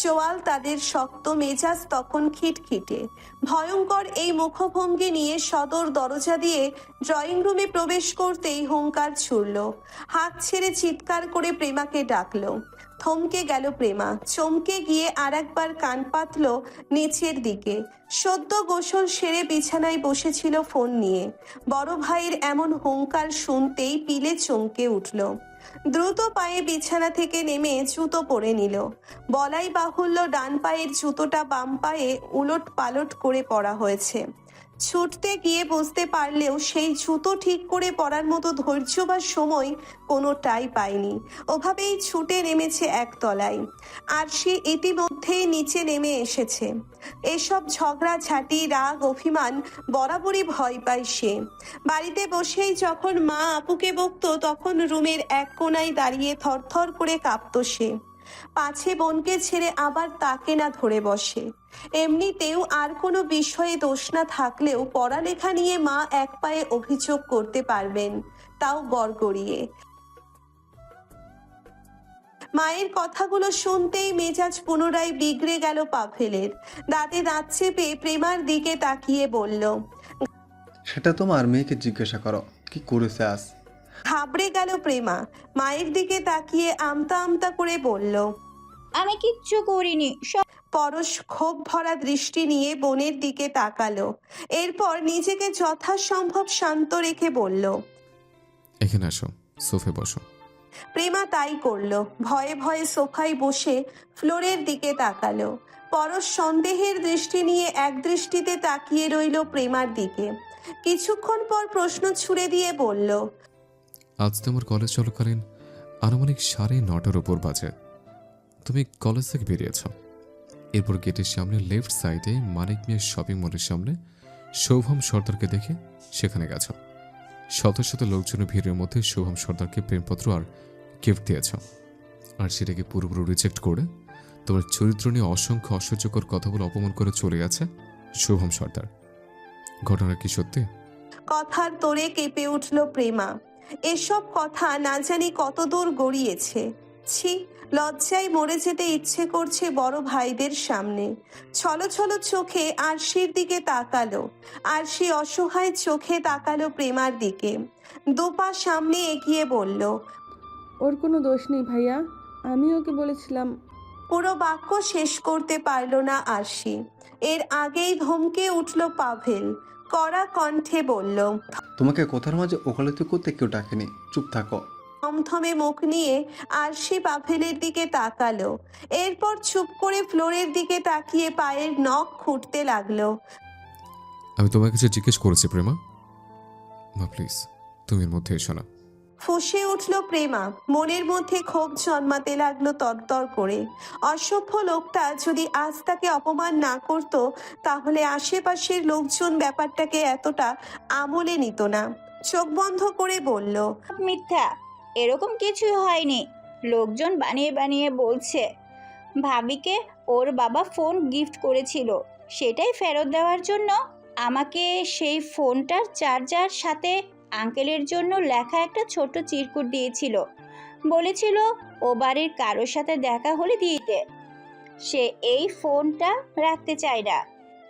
চোয়াল তাদের শক্ত, মেজাজ তখন খিটখিটে। ভয়ঙ্কর এই মুখভঙ্গি নিয়ে সদর দরজা দিয়ে ড্রয়িং রুমে প্রবেশ করতেই হুঙ্কার ছুড়ল। হাত ছেড়ে চিৎকার করে প্রেমাকে ডাকলো। থমকে গেল প্রেমা, চমকে গিয়ে আর একবার কান পাতল নিচের দিকে। সদ্য গোসল সেরে বিছানায় বসেছিল ফোন নিয়ে। বড় ভাইয়ের এমন হুঙ্কার শুনতেই পিলে চমকে উঠল। দ্রুত পায়ে বিছানা থেকে নেমে জুতো পরে নিল। বলাই বাহুল্য ডান পায়ের জুতোটা বাম পায়ে উলট পালট করে পরা হয়েছে। ছুটতে গিয়ে বুঝতে পারলেও সেই জুতো ঠিক করে পরার মতো ধৈর্য বা সময় কোনোটাই পায়নি। ওভাবেই ছুটে নেমেছে একতলায়। আর সে ইতিমধ্যেই নিচে নেমে এসেছে। এসব ঝগড়াঝাঁটি, রাগ, অভিমান বরাবরই ভয় পায় সে। বাড়িতে বসেই যখন মা আপুকে বকতো, তখন রুমের এক কোণায় দাঁড়িয়ে থরথর করে কাঁপতো সে। পাছে বোনকে ছেড়ে আবার তাকে না ধরে বসে। এমনিতেও আর কোনো বিষয়ে দোষ না থাকলেও পড়ালেখা নিয়ে মা এক পায়ে অভিযোগ করতে পারবেন, তাও গড়গড়িয়ে। মায়ের কথাগুলো শুনতেই মেজাজ পুনরায় বিগড়ে গেল পাভেলের। দাঁতে দাঁত চেপে প্রেমার দিকে তাকিয়ে বলল, সেটা তোমার মেয়েকে জিজ্ঞাসা করো কি করেছে আজ। ঘাবড়ে গেল প্রেমা, মায়ের দিকে তাকিয়ে আমতা আমতা করে বলল, আমি কিচ্ছু করিনি। পরশ ক্ষোভ ভরা দৃষ্টি নিয়ে বোনের দিকে তাকালো। এরপর নিজেকে যথাসম্ভব শান্ত রেখে বলল, এখানে আসো, সোফে বসো। প্রেমা তাই করলো। ভয়ে ভয়ে সোফায় বসে ফ্লোরের দিকে তাকালো। পরশ সন্দেহের দৃষ্টি নিয়ে এক দৃষ্টিতে তাকিয়ে রইল প্রেমার দিকে। কিছুক্ষণ পর প্রশ্ন ছুড়ে দিয়ে বলল, আজ তোমার কলেজ চলাকালীন আনুমানিক 9:30 উপর বাজে তুমি কলেজ থেকে বেরিয়েছ। এরপর গেটের সামনে লেফট সাইডে মানিক মিয়া শপিং মলের সামনে শোভম সর্দারকে দেখে সেখানে গেছ। শত শত লোকজনের ভিড়ের মধ্যে শোভম সর্দারকে প্রেমপত্র আর গিফট দিয়েছ, আর সেটাকে পুরোপুরি রিজেক্ট করে তোমার চরিত্র নিয়ে অসংখ্য অসহ্যকর কথা বলে অপমান করে চলে গেছে শোভম সর্দার। ঘটনা কি সত্যি? কথার তোড়ে কেঁপে উঠল প্রেমা। এসব কথা না জানি কতদূর গড়িয়েছে। ছি, লজ্জায় মরে যেতে ইচ্ছে করছে বড় ভাইদের সামনে। ছলো ছলো চোখে আরশির দিকে তাকালো। আরশি অসহায় চোখে তাকালো প্রেমার দিকে। দুপা সামনে এগিয়ে বলল, ওর কোনো দোষ নেই ভাইয়া, আমি ওকে বলেছিলাম পুরো বাক্য শেষ করতে পারল না আরশি। এর আগেই ধমকে উঠল পাভেল, কড়া কণ্ঠে বলল, তোমাকে কথার মাঝে ওকালতি করতে কেউ ডাকেনি, চুপ থাকো। থমথমে মুখ নিয়ে আরশি পাভেলের দিকে তাকালো। এরপর চুপ করে ফ্লোরের দিকে তাকিয়ে পায়ের নখ খুঁটতে লাগলো। আমি তোমাকে কিছু জিজ্ঞেস করেছি প্রেমা। মা প্লিজ, তুমি এর মধ্যে এসো না। ফুঁসে উঠল প্রেমা। মনের মধ্যে ক্ষোভ জন্মাতে লাগলো তরতর করে। অসভ্য লোকটা যদি আজ তাকে অপমান না করত, তাহলে আশেপাশের লোকজন ব্যাপারটাকে এতটা আমলে নিত না। চোখ বন্ধ করে বলল, মিথ্যা, এরকম কিছুই হয়নি। লোকজন বানিয়ে বানিয়ে বলছে। ভাবিকে ওর বাবা ফোন গিফট করেছিল, সেটাই ফেরত দেওয়ার জন্য আমাকে সেই ফোনটার চার্জার সাথে আঙ্কেলের জন্য লেখা একটা ছোট চিরকুট দিয়েছিল। বলেছিল ও বাড়ির কারোর সাথে দেখা হলে দিতে। সে এই ফোনটা রাখতে চায় না।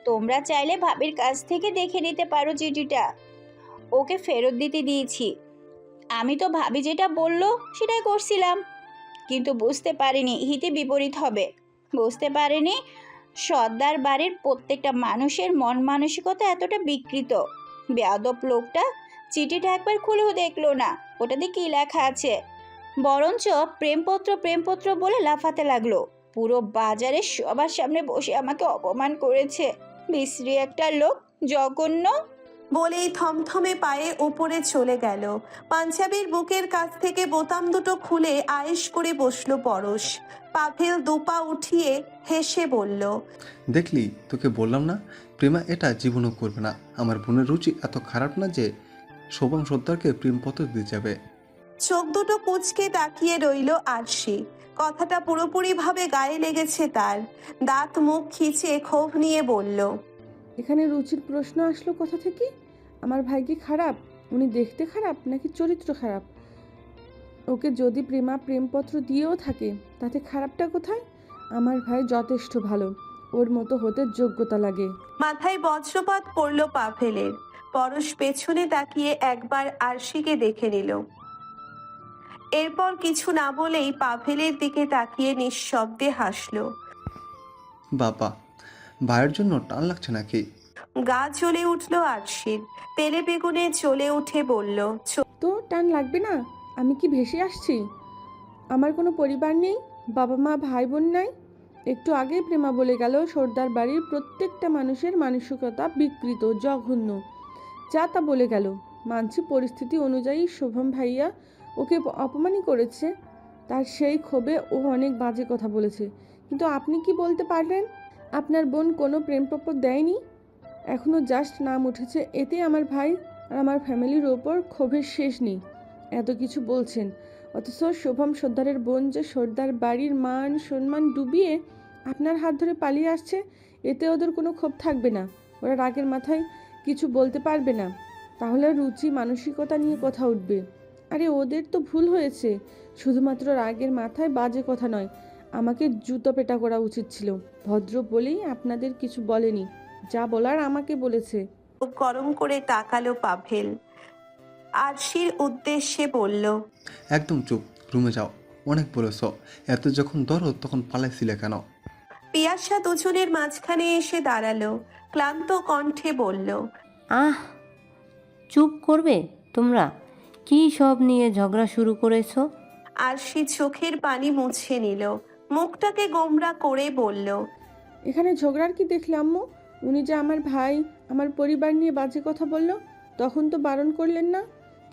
তোমরা চাইলে ভাবির কাছ থেকে দেখে নিতে পারো চিঠিটা। ওকে ফেরত দিতে দিয়েছি। আমি তো ভাবি যেটা বললো সেটাই করছিলাম, কিন্তু বুঝতে পারিনি হিতে বিপরীত হবে। বুঝতে পারিনি সর্দার বাড়ির প্রত্যেকটা মানুষের মন মানসিকতা এতটা বিকৃত। বেয়াদব লোকটা চিঠিটা একবার খুলেও দেখলো না ওটাতে কি লেখা আছে, বরঞ্চ প্রেমপত্র প্রেমপত্র বলে লাফাতে লাগলো। পুরো বাজারে সবার সামনে বসে আমাকে অপমান করেছে। বিশ্রী একটা লোক, জঘন্য। বলেই থমথমে পায়ে উপরে চলে গেল। পাঞ্জাবির বুকের কাছ থেকে বোতাম দুটো খুলে আয়েশ করে বসলো পরশ। পাভেল দুপা উঠিয়ে হেসে বলল, দেখলি, তোকে বললাম না প্রেমা এটা জীবনও করবে না। আমার বোনের রুচি এত খারাপ না যে শোভম সর্দারকে প্রেমপত্র দিয়ে যাবে। চোখ দুটো কুঁচকে তাকিয়ে রইল আরশি। কথাটা পুরোপুরিভাবে গায়ে লেগেছে তার। দাঁত মুখ খিচে ক্ষোভ নিয়ে বলল, এখানে রুচির প্রশ্ন আসলো কোথা থেকে? আমার ভাই কি খারাপ? উনি দেখতে খারাপ নাকি চরিত্র খারাপ? ওকে যদি প্রেমা প্রেমপত্র দিয়েও থাকে, তাতে খারাপটা কোথায়? আমার ভাই যথেষ্ট ভালো, ওর মতো হতে যোগ্যতা লাগে। মাথায় বজ্রপাত পড়ল পাভেলের। পরশ পেছনে তাকিয়ে একবার আরশিকে দেখে নিল। এরপর কিছু না বলেই পাভেলের দিকে তাকিয়ে নিঃশব্দে হাসলো। বাবা, ভাইয়ের জন্য টান লাগছে নাকি? গা জ্বলে উঠল আরশির। তেলে বেগুনে জ্বলে উঠে বলল, তো টান লাগবে না? আমি কি ভেসে আসছি? আমার কোনো পরিবার নেই, বাবা মা ভাই বোন নাই? একটু আগেই প্রেমা বলে গেল সর্দার বাড়ির প্রত্যেকটা মানুষের মানসিকতা বিকৃত, জঘন্য। যা তা বলে গেল। মানছি পরিস্থিতি অনুযায়ী শোভম ভাইয়া ওকে অপমানই করেছে, তার সেই ক্ষোভে ও অনেক বাজে কথা বলেছে। কিন্তু আপনি কি বলতে পারলেন আপনার বোন কোনো প্রেমপত্র দেয়নি? এখনও জাস্ট নাম উঠেছে, এতে আমার ভাই আর আমার ফ্যামিলির ওপর ক্ষোভের শেষ নেই। এত কিছু বলছেন, অথচ শোভম সর্দারের বোন যে সর্দার বাড়ির মান সম্মান ডুবিয়ে আপনার হাত ধরে পালিয়ে আসছে, এতে ওদের কোনো ক্ষোভ থাকবে না? ওরা রাগের মাথায় কিছু বলতে পারবে না? তাহলে রুচি মানসিকতা নিয়ে কথা উঠবে। আরে ওদের তো ভুল হয়েছে, শুধুমাত্র রাগের মাথায় বাজে কথা নয়। আমাকে জুতো পেটা করা উচিত ছিল। ভদ্র বলেই আপনাদের কিছু বলেনি, যা বলার আমাকে বলেছে। গরম করে তাকালো পাভেল। আরশির উদ্দেশ্যে বলল, একদম চুপ, রুমে যাও। অনেক বলেছ, এত যখন দরদ তখন পালাইছিলে কেন? পিয়াসা দুজনের মাঝখানে এসে দাঁড়ালো। ক্লান্ত কণ্ঠে বলল, চুপ করবে তোমরা? কি সব নিয়ে ঝগড়া শুরু করেছো? আরশি চোখের পানি মুছে নিল। মুখটাকে গোমরা করে বলল, এখানে ঝগড়ার কি দেখলে আম্মু? উনি যে আমার ভাই, আমার পরিবার নিয়ে বাজে কথা বলল, তখন তো বারণ করলেন না?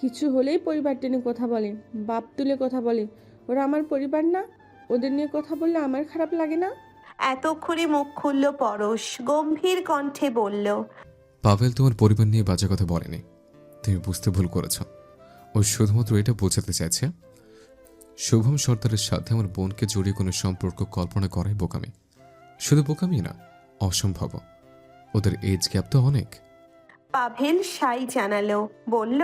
কিছু হলেই পরিবার টেনে কথা বলে, বাপ তুলে কথা বলে। ওরা আমার পরিবার না? ওদের নিয়ে কথা বললে আমার খারাপ লাগে না? এতক্ষণে মুখ খুলল পরশ। গম্ভীর কণ্ঠে বলল, পাভেল তোমার পরিবার নিয়ে বাজে কথা বলেনি, তুমি বুঝতে ভুল করেছ। ও শুধুমাত্র এটা বোঝাতে চাইছে শুভম সর্দারের সাথে আমার বোনকে জড়িয়ে কোনো সম্পর্ক কল্পনা করাই বোকামি। শুধু বোকামি না, অসম্ভব। ওদের এজ গ্যাপ তো অনেক। পাভেল সাই জানালো, বলল,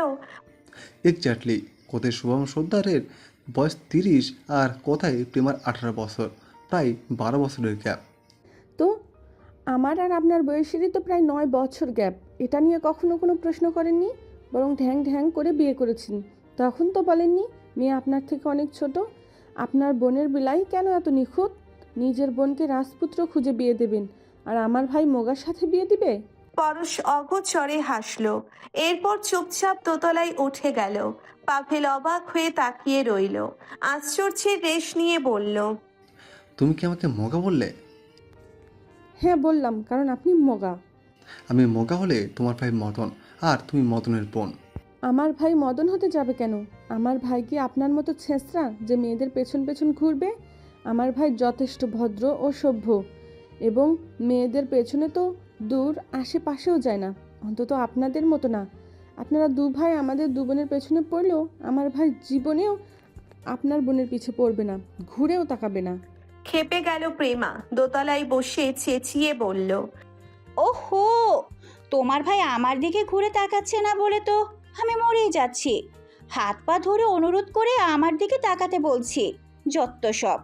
এক্স্যাক্টলি। কোথায় শুভম সর্দারের বয়স 30 আর কোথায় প্রেমার 18 বছর, প্রায় 12 বছরের গ্যাপ। তো আমার আর আপনার বয়সেরই তো প্রায় 9 বছর গ্যাপ। এটা নিয়ে কখনো কোনো প্রশ্ন করেননি, বরং ঢ্যাং ঢ্যাং করে বিয়ে করেছেন। তখন তো বলেননি মেয়ে আপনার থেকে অনেক ছোট। আপনার বোনের বেলায় কেন এত নিখুঁত? নিজের বোনকে রাজপুত্র খুঁজে বিয়ে দেবেন আর আমার ভাই মোগার সাথে বিয়ে দিবে? পরশ অগোচরে হাসল, এরপর চুপচাপ দোতলায় উঠে গেল। পাভেল অবাক হয়ে তাকিয়ে রইল, আশ্চর্যের রেশ নিয়ে বলল, তুমি কি আমাকে মগা বললে? হ্যাঁ বললাম, কারণ আপনি মোগা। আমি মগা হলে তোমার ভাই মদন, আর তুমি মদনের বোন। আমার ভাই মদন হতে যাবে কেন? আমার ভাই কি আপনার মতো ছেঁচড়া যে মেয়েদের পেছন পেছন ঘুরবে? আমার ভাই যথেষ্ট ভদ্র ও সভ্য, এবং মেয়েদের পেছনে তো দূর আশেপাশেও যায় না, অন্তত আপনাদের মতো না। আপনারা দু ভাই আমাদের দু বোনের পেছনে পড়লেও আমার ভাই জীবনেও আপনার বোনের পিছে পড়বে না, ঘুরেও তাকাবে না। খেপে গেল প্রেমা, দোতলায় বসে চেঁচিয়ে বলল, ওহো, তোমার ভাই আমার দিকে ঘুরে তাকাচ্ছে না বলে তো আমি মরেই যাচ্ছি। হাত পা ধরে অনুরোধ করে আমার দিকে তাকাতে বলছি। যত সব।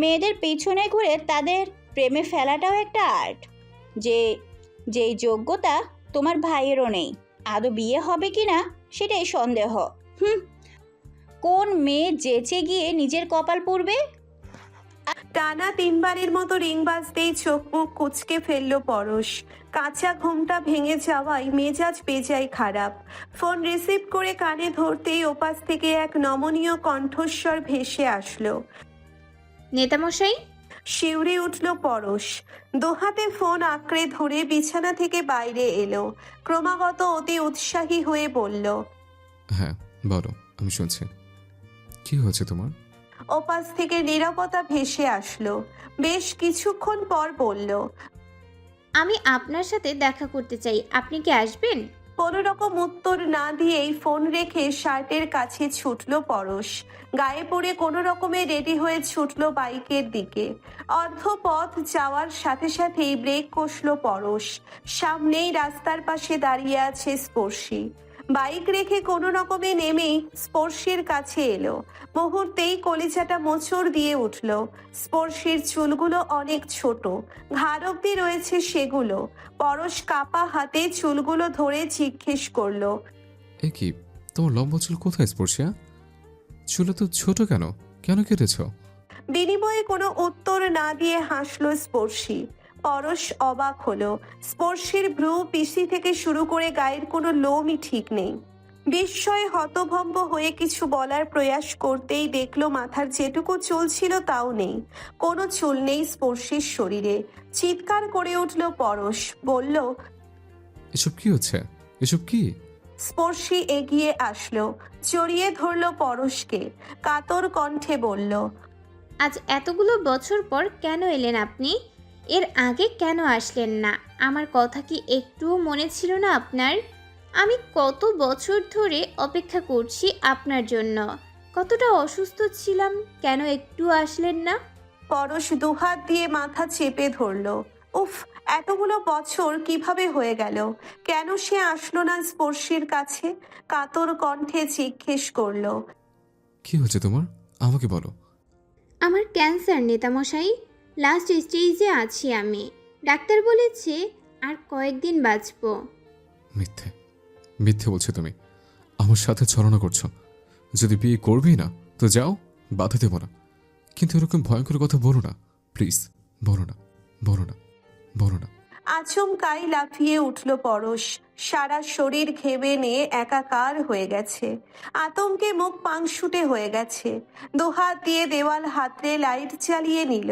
মেয়েদের পেছনে ঘুরে তাদের প্রেমে ফেলাটাও একটা আর্ট, যেই যোগ্যতা তোমার ভাইয়েরও নেই। আদৌ বিয়ে হবে কি না সেটাই সন্দেহ। কোন মেয়ে যেচে গিয়ে নিজের কপাল পুড়বে? টানা 3 বারের মতো রিং বাজতেই চোখ মুখ কুচকে ফেলল পরশ। কাঁচা ঘুমটা ভেঙে যাওয়ায় মেজাজ বেজায় খারাপ। ফোন রিসিভ করে কানে ধরতেই ওপাশ থেকে এক নমনীয় কণ্ঠস্বর ভেসে আসলো। নেতামশাই, শিউরে উঠল পরশ, দোহাতে ফোন আঁকড়ে ধরে বিছানা থেকে বাইরে এলো। ক্রমাগত অতি উৎসাহী হয়ে বলল, হ্যাঁ বলো, আমি শুনছি। কি হয়েছে তোমার? ওপাশ থেকে নীরবতা ভেসে আসলো। বেশ কিছুক্ষণ পর বলল, আমি আপনার সাথে দেখা করতে চাই, আপনি কি আসবেন? কোনো রকম উত্তর না দিয়েই ফোন রেখে শার্টের কাছে ছুটল পরশ। গায়ে পড়ে কোনো রকমে রেডি হয়ে ছুটল বাইকের দিকে। অর্ধ পথ যাওয়ার সাথে সাথেই ব্রেক কষল পরশ। সামনেই রাস্তার পাশে দাঁড়িয়ে আছে স্পর্শী। বাইক রেখে কোনো রকমে নেমেই স্পর্শীর কাছে এলো। মুহূর্তেই কলিজাটা মোচড় দিয়ে উঠল। স্পর্শীর চুলগুলো অনেক ছোট, ঘাড় অব্দি রয়েছে সেগুলো। পরশ কাপা হাতে চুলগুলো ধরে জিজ্ঞেস করলো, এ কি, তোমার লম্বা চুল কোথায় স্পর্শিয়া? চুল তো ছোট কেন? কেন কেটেছ? বিনিময়ে কোনো উত্তর না দিয়ে হাসলো স্পর্শী। পরশ অবাক হলো। স্পর্শীর ভ্রু, পিসি থেকে শুরু করে গায়ের কোনো লোমই ঠিক নেই। বিস্ময়ে হতভম্ব হয়ে কিছু বলার প্রয়াস করতেই দেখলো মাথার যেটুকু চুল ছিল তাও নেই। কোনো চুল নেই স্পর্শীর শরীরে। চিৎকার করে উঠল পরশ, বলল, এসব কি হচ্ছে? এসব কি? স্পর্শী এগিয়ে আসলো, জড়িয়ে ধরলো পরশকে, কাতর কণ্ঠে বলল, আজ এতগুলো বছর পর কেন এলেন আপনি? এর আগে কেন আসলেন না? আমার কথা কি একটুও মনে ছিল না আপনার? আমি কত বছর ধরে অপেক্ষা করছি আপনার জন্য। কতটা অসুস্থ ছিলাম, কেন একটু আসলেন না? পরশ দুহাত দিয়ে মাথা চেপে ধরলো। উফ, এতগুলো বছর কিভাবে হয়ে গেল? কেন সে আসলো না স্পর্শীর কাছে? কাতর কণ্ঠে জিজ্ঞেস করলো, কি হচ্ছে তোমার? আমাকে বলো। আমার ক্যান্সার নেতামশাই, লাস্ট স্টেজে আছি আমি। ডাক্তার বলেছে আর কয়েকদিন বাঁচবো। মিথ্যে, মিথ্যে বলছো তুমি। আমার সাথে ছলনা করছো। যদি বিয়ে করবেই না তো যাও, বাধা দেবো না, কিন্তু এরকম ভয়ঙ্কর কথা বলো না প্লিজ। বলো না, বলো না, বলো না। আচমকাই লাফিয়ে উঠল পরশ। সারা শরীর ঘেমে নিয়ে একাকার হয়ে গেছে। আতঙ্কে মুখ পাংশুটে হয়ে গেছে। দুহাত দিয়ে দেওয়াল হাতড়ে লাইট জ্বালিয়ে নিল।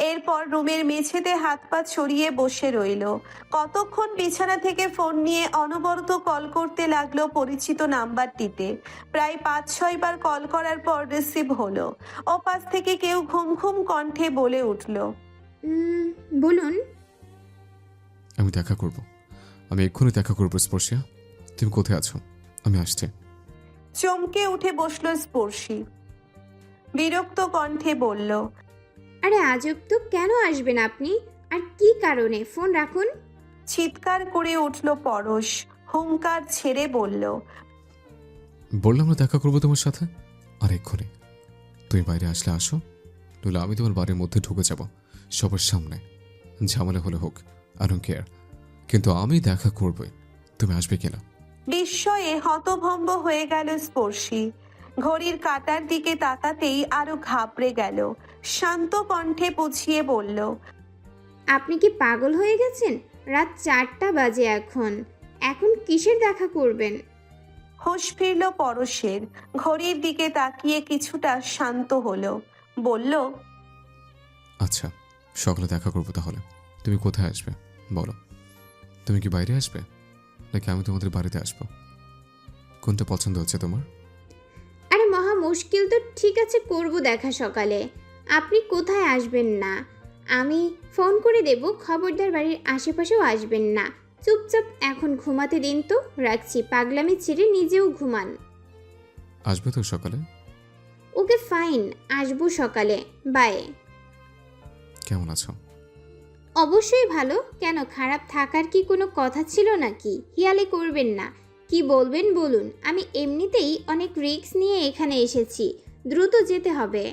এরপর রুমের মেঝেতে হাত পা ছড়িয়ে বসে রইল। কতক্ষণ বিছানা থেকে ফোন নিয়ে অনবরত কল করতে লাগলো পরিচিত নাম্বারটিতে। প্রায় 5-6 বার কল করার পর রিসিভ হলো। ওপাশ থেকে কেউ ঘুম ঘুম কণ্ঠে বলে উঠল, বলুন। আমি দেখা করব, আমি এক্ষুনি দেখা করবো স্পর্শিয়া। তুমি কোথায় আছো? আমি আসছি। চমকে উঠে বসলো স্পর্শী, বিরক্ত কণ্ঠে বলল, আরে আজব তো, কেন আসবেন আপনি? আর কি কারণে? ফোন রাখুন। চিৎকার করে উঠল পরশ, হুঙ্কার ছেড়ে বলল, বললাম না দেখা করবো তোমার সাথে। আর এক্ষুনি তুমি বাইরে আসলে আসো, নইলে আমি তোমার বাড়ির মধ্যে ঢুকে যাব সবার সামনে। ঝামেলা হলে হোক, আই ডোন্ট কেয়ার, কিন্তু আমি দেখা করবই। তুমি আসবে কিনা? বিস্ময়ে হতভম্ব হয়ে গেল স্পর্শী। ঘড়ির কাঁটার দিকে তাকাতেই আরো ঘাবড়ে গেল। শান্ত কণ্ঠে বুঝিয়ে বলল, আপনি কি পাগল হয়ে গেছেন? রাত 4টা বাজে এখন। এখন কিসের দেখা করবেন? হুঁশ ফিরল পরশের। ঘড়ির দিকে তাকিয়ে কিছুটা শান্ত হলো। বলল, আচ্ছা, সকালে দেখা করবো তাহলে। তুমি কোথায় আসবে বলো? তুমি কি বাইরে আসবে নাকি আমি তোমাদের বাড়িতে আসবো? কোনটা পছন্দ হচ্ছে তোমার? আরে মহা মুশকিল তো, ঠিক আছে করব দেখা সকালে। আপনি কোথায় আসবেন না আমি ফোন করে দেব, খবরদার বাড়ির আশেপাশেও আসবেন না। চুপচাপ এখন ঘুমাতে দিন তো, রাখছি। পাগলামি ছেড়ে নিজেও ঘুমান। আসবে তো সকালে? ওকে ফাইন, আসবো সকালে। বাই। কেমন আছো? অবশ্যই ভালো। কেন, খারাপ থাকার কি কোনো কথা ছিল নাকি? হিয়ালি করবেন না। কি বলবেন বলুন। আমি এমনিতেই অনেক রিস্ক নিয়ে এখানে এসেছি, দ্রুত যেতে হবে।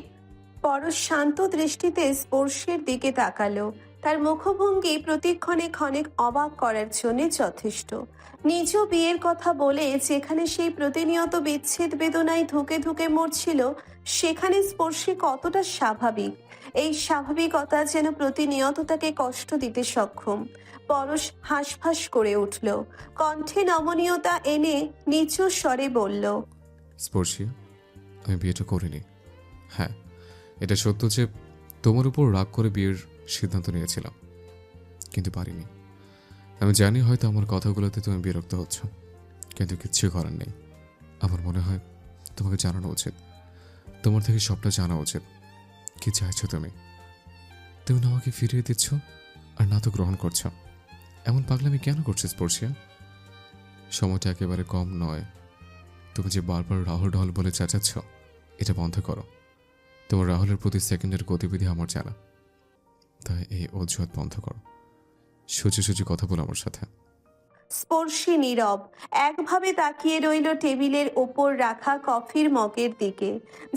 পরশ শান্ত দৃষ্টিতে স্পর্শের দিকে তাকালো। তার মুখভঙ্গি প্রতিক্ষণে ক্ষণে অবাক করার জন্য যথেষ্ট। নিজ বিয়ের কথা বলে যেখানে সেই প্রতিনিয়ত বিচ্ছেদ বেদনায় ধুকে ধুকে মরছিল, সেখানে স্পর্শে কতটা স্বাভাবিক। এই স্বাভাবিকতা যেন প্রতিনিয়ত তাকে কষ্ট দিতে সক্ষম। পরশ হাঁসফাঁস করে উঠল, কণ্ঠে নমনীয়তা এনে নিচু স্বরে বলল, স্পর্শী, আমি বিয়েটা করিনি। হ্যাঁ, এটা সত্য যে তোমার উপর রাগ করে বিয়ের সিদ্ধান্ত নিয়েছিলাম, কিন্তু পারিনি। আমি জানি হয়তো আমার কথাগুলোতে তুমি বিরক্ত হচ্ছ, কিন্তু কিচ্ছু করার নেই। আমার মনে হয় তোমাকে জানানো উচিত, তোমার থেকে সবটা জানা উচিত। কি চাইছো তুমি? তুমি না আমাকে ফিরিয়ে দিচ্ছ আর না তো গ্রহণ করছো। এমন পাগলামি কেন করছো স্পর্শিয়া? সময়টা একেবারে কম নয়। তুমি যে বারবার রাহুল ঢল বলে চেঁচাচ্ছ, এটা বন্ধ করো। তোমার রাহুলের প্রতি সেকেন্ডের গতিবিধি আমার জানা, তাই এই অজুহাত বন্ধ করো। সোজা সোজা কথা বলো আমার সাথে। স্পর্শী নীরব, একভাবে তাকিয়ে রইল টেবিলের ওপর রাখা কফির মগের দিকে,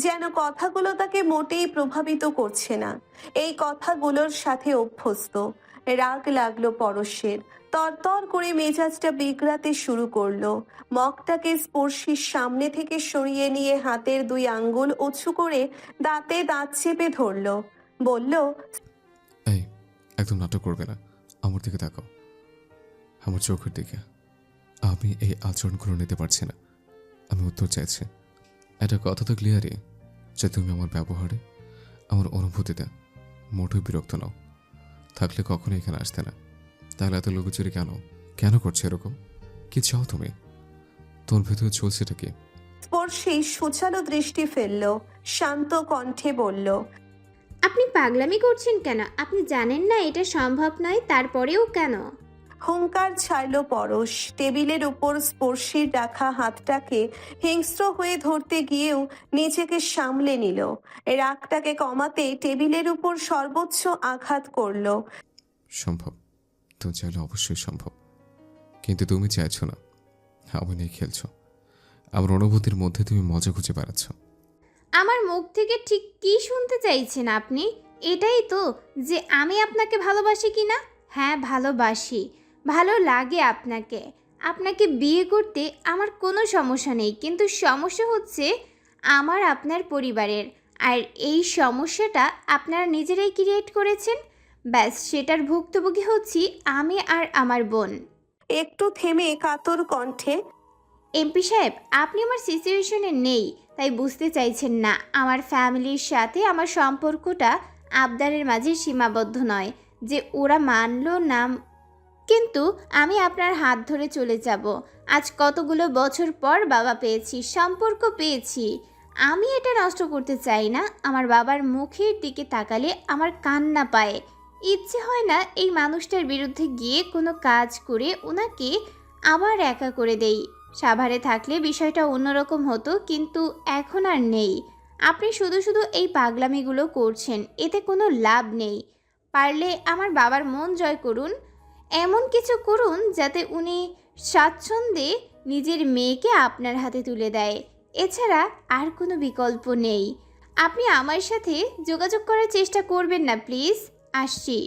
যেন কথাগুলো তাকে মোটেই প্রভাবিত করছে না। এই কথাগুলোর সাথে অভ্যস্ত। রাগ লাগলো পরশের। তরতর করে মেজাজটা বিগড়াতে শুরু করলো। মগটাকে স্পর্শীর সামনে থেকে সরিয়ে নিয়ে হাতের 2 আঙ্গুল উঁচু করে দাঁতে দাঁত চেপে ধরলো। বলল, এই, একদম নাটক করবে না। আমার দিকে তাকাও, আমার চোখের দিকে। আমি এই আচরণগুলো নিতে পারছি না। আমি উত্তর চাইছি। একটা কথা তো ক্লিয়ারই, যে তুমি আমার ব্যবহারে, আমার অনুভূতিতে মোটেও বিরক্ত নাও। থাকলে কখনো এখানে আসতে না। তাহলে এত লুকোচুরি কেন? কেন করছে এরকম? কি চাও তুমি? তোমার ভেতরে চলছেটা কি? স্পর্শী সুচালো দৃষ্টি ফেলল, শান্ত কণ্ঠে বলল, আপনি পাগলামি করছেন কেন? আপনি জানেন না এটা সম্ভব নয়, তারপরেও কেন? হুঙ্কার ছাড়ল পরশ। টেবিলের উপর স্পর্শীর রাখা হাতটাকে হিংস্র হয়ে ধরতে গিয়েও নিজেকে সামলে নিল। রাগটাকে কমাতে টেবিলের উপর সর্বোচ্চ আঘাত করল। সম্ভব, তুমি চাইলে অবশ্যই সম্ভব, কিন্তু তুমি চাইছো না। আমি নিয়ে খেলছো। আমার অনুভূতির মধ্যে তুমি মজা খুঁজে বেড়াচ্ছ। আমার মুখ থেকে ঠিক কি শুনতে চাইছেন আপনি? এটাই তো, যে আমি আপনাকে ভালোবাসি কি না? হ্যাঁ, ভালোবাসি। ভালো লাগে আপনাকে। আপনাকে বিয়ে করতে আমার কোনো সমস্যা নেই, কিন্তু সমস্যা হচ্ছে আমার আপনার পরিবারের। আর এই সমস্যাটা আপনারা নিজেরাই ক্রিয়েট করেছেন। ব্যাস, সেটার ভুক্তভোগী হচ্ছি আমি আর আমার বোন। একটু থেমে কাতর কণ্ঠে, এমপি সাহেব, আপনি আমার সিচুয়েশনে নেই, তাই বুঝতে চাইছেন না। আমার ফ্যামিলির সাথে আমার সম্পর্কটা আবদারের মাঝে সীমাবদ্ধ নয় যে ওরা মানলো না, কিন্তু আমি আপনার হাত ধরে চলে যাব। আজ কতগুলো বছর পর বাবা পেয়েছি, সম্পর্ক পেয়েছি। আমি এটা নষ্ট করতে চাই না। আমার বাবার মুখের দিকে তাকালে আমার কান্না পায়। ইচ্ছে হয় না এই মানুষটার বিরুদ্ধে গিয়ে কোনো কাজ করে ওনাকে আবার একা করে দেই। সাভারে থাকলে বিষয়টা অন্যরকম হতো, কিন্তু এখন আর নেই। আপনি শুধু শুধু এই পাগলামিগুলো করছেন, এতে কোনো লাভ নেই। পারলে আমার বাবার মন জয় করুন, এমন কিছু করুন যাতে উনি স্বাচ্ছন্দ্যে নিজের মেয়েকে আপনার হাতে তুলে দেয়। এছাড়া আর কোনো বিকল্প নেই। আপনি আমার সাথে যোগাযোগ করার চেষ্টা করবেন না প্লিজ। আসছি।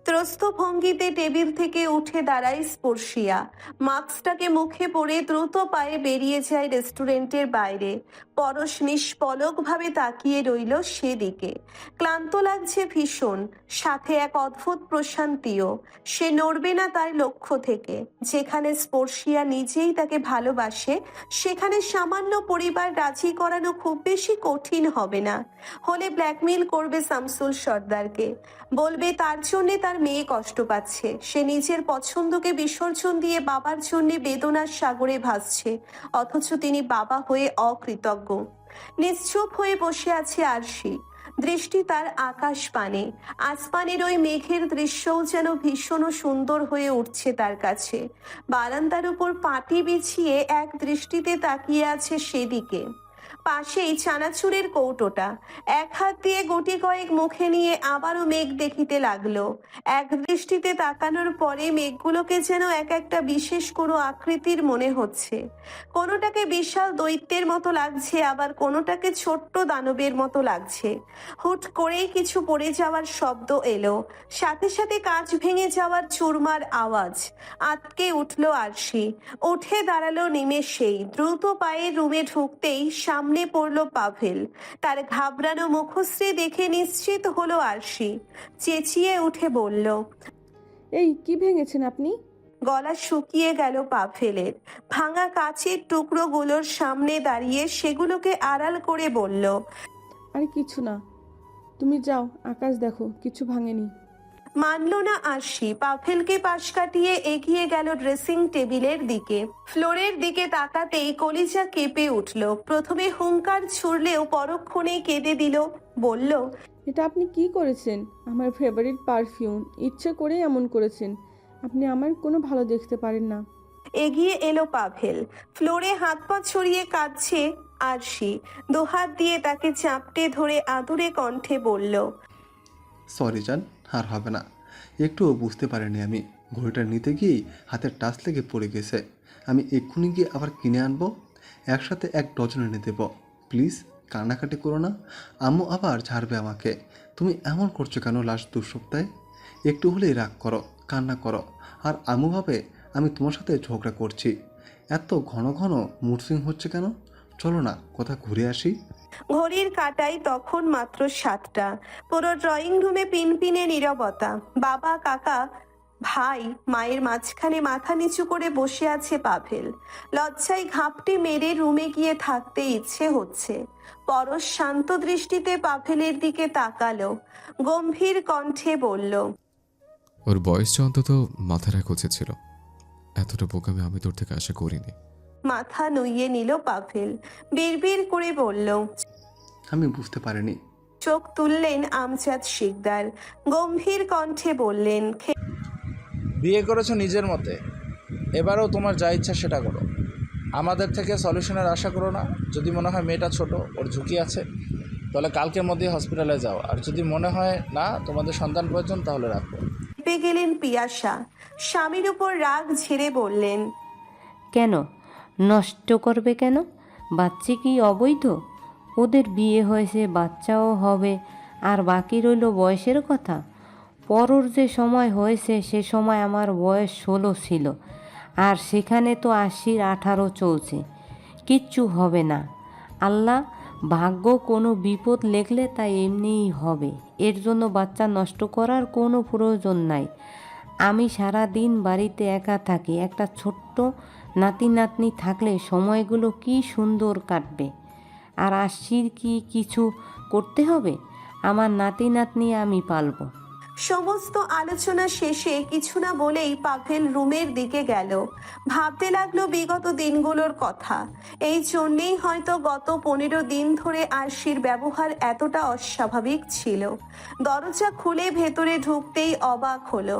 ত্রস্ত ভঙ্গিতে টেবিল থেকে উঠে দাঁড়ায় স্পর্শিয়া। মাস্কটাকে মুখে পরে দ্রুত পায়ে বেরিয়ে যায় রেস্টুরেন্টের বাইরে। পরশ নিষ্পলকভাবে তাকিয়ে রইল সেদিকে। ক্লান্ত লাগছে ভীষণ, সাথে এক অদ্ভুত প্রশান্তিও। সে নড়বে না তার লক্ষ্য থেকে। যেখানে স্পর্শিয়া নিজেই তাকে ভালোবাসে, সেখানে সামান্য পরিবার রাজি করানো খুব বেশি কঠিন হবে না। হলে ব্ল্যাকমেইল করবে শামসুল সর্দারকে, বলবে তার জন্যে তার মেয়ে কষ্ট পাচ্ছে, সে নিজের পছন্দকে বিসর্জন দিয়ে বাবার জন্যে বেদনার সাগরে ভাসছে, অথচ তিনি বাবা হয়ে অকৃতজ্ঞ। নিশ্চুপ হয়ে বসে আছে আরশি, দৃষ্টি তার আকাশ পানে। আসমানের ওই মেঘের দৃশ্যও যেন ভীষণ সুন্দর হয়ে উঠছে তার কাছে। বারান্দার উপর পাটি বিছিয়ে এক দৃষ্টিতে তাকিয়ে আছে সেদিকে। পাশেই চানাচুরের কৌটোটা। এক হাত দিয়ে গুটি কয়েক মুখে নিয়ে আবারও মেঘ দেখিতে লাগলো। এক দৃষ্টিতে তাকানোর পরে মেঘগুলোকে যেন এক একটা বিশেষ কোনো আকৃতির মনে হচ্ছে। কোনোটাকে বিশাল দৈত্যের মতো লাগছে, আবার কোনোটাকে ছোট্ট দানবের মতো লাগছে। হুট করেই কিছু পড়ে যাওয়ার শব্দ এলো, সাথে সাথে কাঁচ ভেঙে যাওয়ার চুরমার আওয়াজ। আটকে উঠল আরশি, উঠে দাঁড়ালো নিমেষেই। দ্রুত পায়ে রুমে ঢুকতেই সামনে পড়ল পাভেল। তার ঘাবড়ানো মুখশ্রী দেখে নিশ্চিত হলো আরশি। চেঁচিয়ে উঠে বলল, এই কি ভেঙেছেন আপনি? গলা শুকিয়ে গেল পাভেলের। ভাঙা কাচের টুকরোগুলোর সামনে দাঁড়িয়ে সেগুলোকে আড়াল করে বলল, আরে কিছু না, তুমি যাও আকাশ দেখো, কিছু ভাঙেনি। মানল না আরশি। পাভেলকে পাশ কাটিয়ে এগিয়ে গেল ড্রেসিং টেবিলের দিকে। ফ্লোরের দিকে তাকাতেই কলিজা কেঁপে উঠল। প্রথমে হুঙ্কার ছুড়লেও পরক্ষণেই কেঁদে দিল। বলল, এটা আপনি কি করেছেন? আমার ফেভারিট পারফিউম, ইচ্ছে করেই এমন করেছেন। আপনি আমার কোনো ভালো দেখতে পারেন না। এগিয়ে এলো পাভেল। ফ্লোরে হাত পা ছড়িয়ে কাঁদছে আরশি। দুহাত দিয়ে তাকে চাপটে ধরে আদুরে কণ্ঠে বলল, সরি জান, আর হবে না। একটুও বুঝতে পারিনি আমি। ঘড়িটা নিতে গিয়েই হাতের টাচ লেগে পড়ে গেছে। আমি এক্ষুনি গিয়ে আবার কিনে আনবো, একসাথে 1 ডজন এনে দেবো। প্লিজ কান্নাকাটি করো না, আম্মু আবার ঝাড়বে আমাকে। তুমি এমন করছো কেন লাস্ট 2 সপ্তাহে? একটু হলেই রাগ করো, কান্না করো, আর আম্মু ভাবে আমি তোমার সাথে ঝগড়া করছি। এত ঘন ঘন মুড সুইং হচ্ছে কেন? চলো না কোথাও ঘুরে আসি। ঘড়ির কাঁটায় তখন মাত্র 7টা। পুরো ড্রয়িং রুমে পিনপিনে নীরবতা। বাবা, কাকা, ভাই, মায়ের মাঝখানে মাথা নিচু করে বসে আছে পাভেল। লজ্জায় ঘাপটি মেরে রুমে গিয়ে থাকতে ইচ্ছে হচ্ছে। পরশ শান্ত দৃষ্টিতে পাভেলের দিকে তাকালো, গম্ভীর কণ্ঠে বলল, ওর বয়সটা অন্তত মাথা রাখা উচিত ছিল। এতটা বোকামি আমি তোর থেকে আশা করিনি। মাথা নুইয়ে নিল পাভেল। বিড়বিড় করে বলল, আমি বুঝতে পারিনি। চোখ তুললেন আমজাদ শিকদার। গম্ভীর কণ্ঠে বললেন, বিয়ে করেছো নিজের মতে, এবারেও তোমার যা ইচ্ছা সেটা করো। আমাদের থেকে সলিউশনের আশা করো না। যদি মনে হয় মেয়েটা ছোট, ওর ঝুঁকি আছে, তাহলে কালকের মধ্যে হসপিটালে যাও। আর যদি মনে হয় না তোমাদের সন্তান প্রয়োজন, তাহলে রাখো। চেপে গেলেন পিয়াসা। স্বামীর উপর রাগ ঝেড়ে বললেন, কেন নষ্ট করবে কেন? বাচ্চা কি অবৈধ? ওদের বিয়ে হয়েছে, বাচ্চাও হবে, আর বাকি রইল বয়সের কথা। পরর যে সময় হয়েছে সে সময় আমার বয়স 16 ছিল, আর সেখানে তো 80-র 18 চলছে। কিচ্ছু হবে না। আল্লাহ ভাগ্য কোনো বিপদ লেখলে তা এমনিই হবে। এর জন্য বাচ্চা নষ্ট করার কোনো প্রয়োজন নাই। আমি সারা দিন বাড়িতে একা থাকি। একটা ছোট্ট নাতি নাতনি থাকলে সময়গুলো কি সুন্দর কাটবে। আর আশির কি কিছু করতে হবে? আমার নাতি নাতনি আমি পালবো। সমস্ত আলোচনা শেষে কিছু না বলেই পাভেল রুমের দিকে গেল। ভাবতে লাগলো বিগত দিনগুলোর কথা। এই জন্যেই হয়তো গত 15 দিন ধরে আরশির ব্যবহার এতটা অস্বাভাবিক ছিল। দরজা খুলে ভেতরে ঢুকতেই অবাক হলো।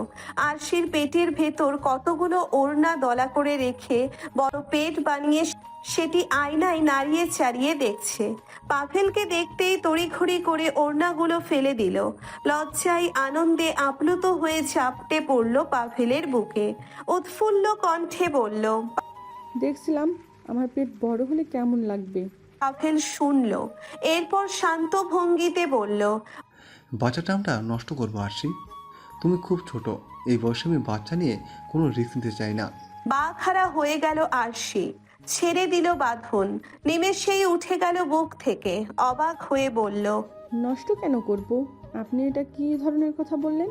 আরশির পেটের ভেতর কতগুলো ওড়না দলা করে রেখে বড় পেট বানিয়ে সেটি আয়নায় নাড়িয়ে চাড়িয়ে দেখছে। পাভেলকে দেখতেই তড়িঘড়ি করে ওড়নাগুলো ফেলে দিল। লজ্জায় আনন্দে আপ্লুত হয়ে ঝাপটে পড়ল পাভেলের বুকে। উৎফুল্ল কণ্ঠে বলল, দেখছিলাম আমার পেট বড় হলে কেমন লাগবে। পাভেল শুনল। এরপর শান্ত ভঙ্গিতে বলল, বাচ্চাটা আমরা নষ্ট করবো আরশি। তুমি খুব ছোট, এই বয়সে আমি বাচ্চা নিয়ে কোনো রিস্ক নিতে চাই না। বাঘারা হয়ে গেল আরশি, ছেড়ে দিল বাঁধন, নিমেষেই উঠে গেল বুক থেকে, অবাক হয়ে বলল, নষ্ট কেন করব? আপনি এটা কি ধরনের কথা বললেন?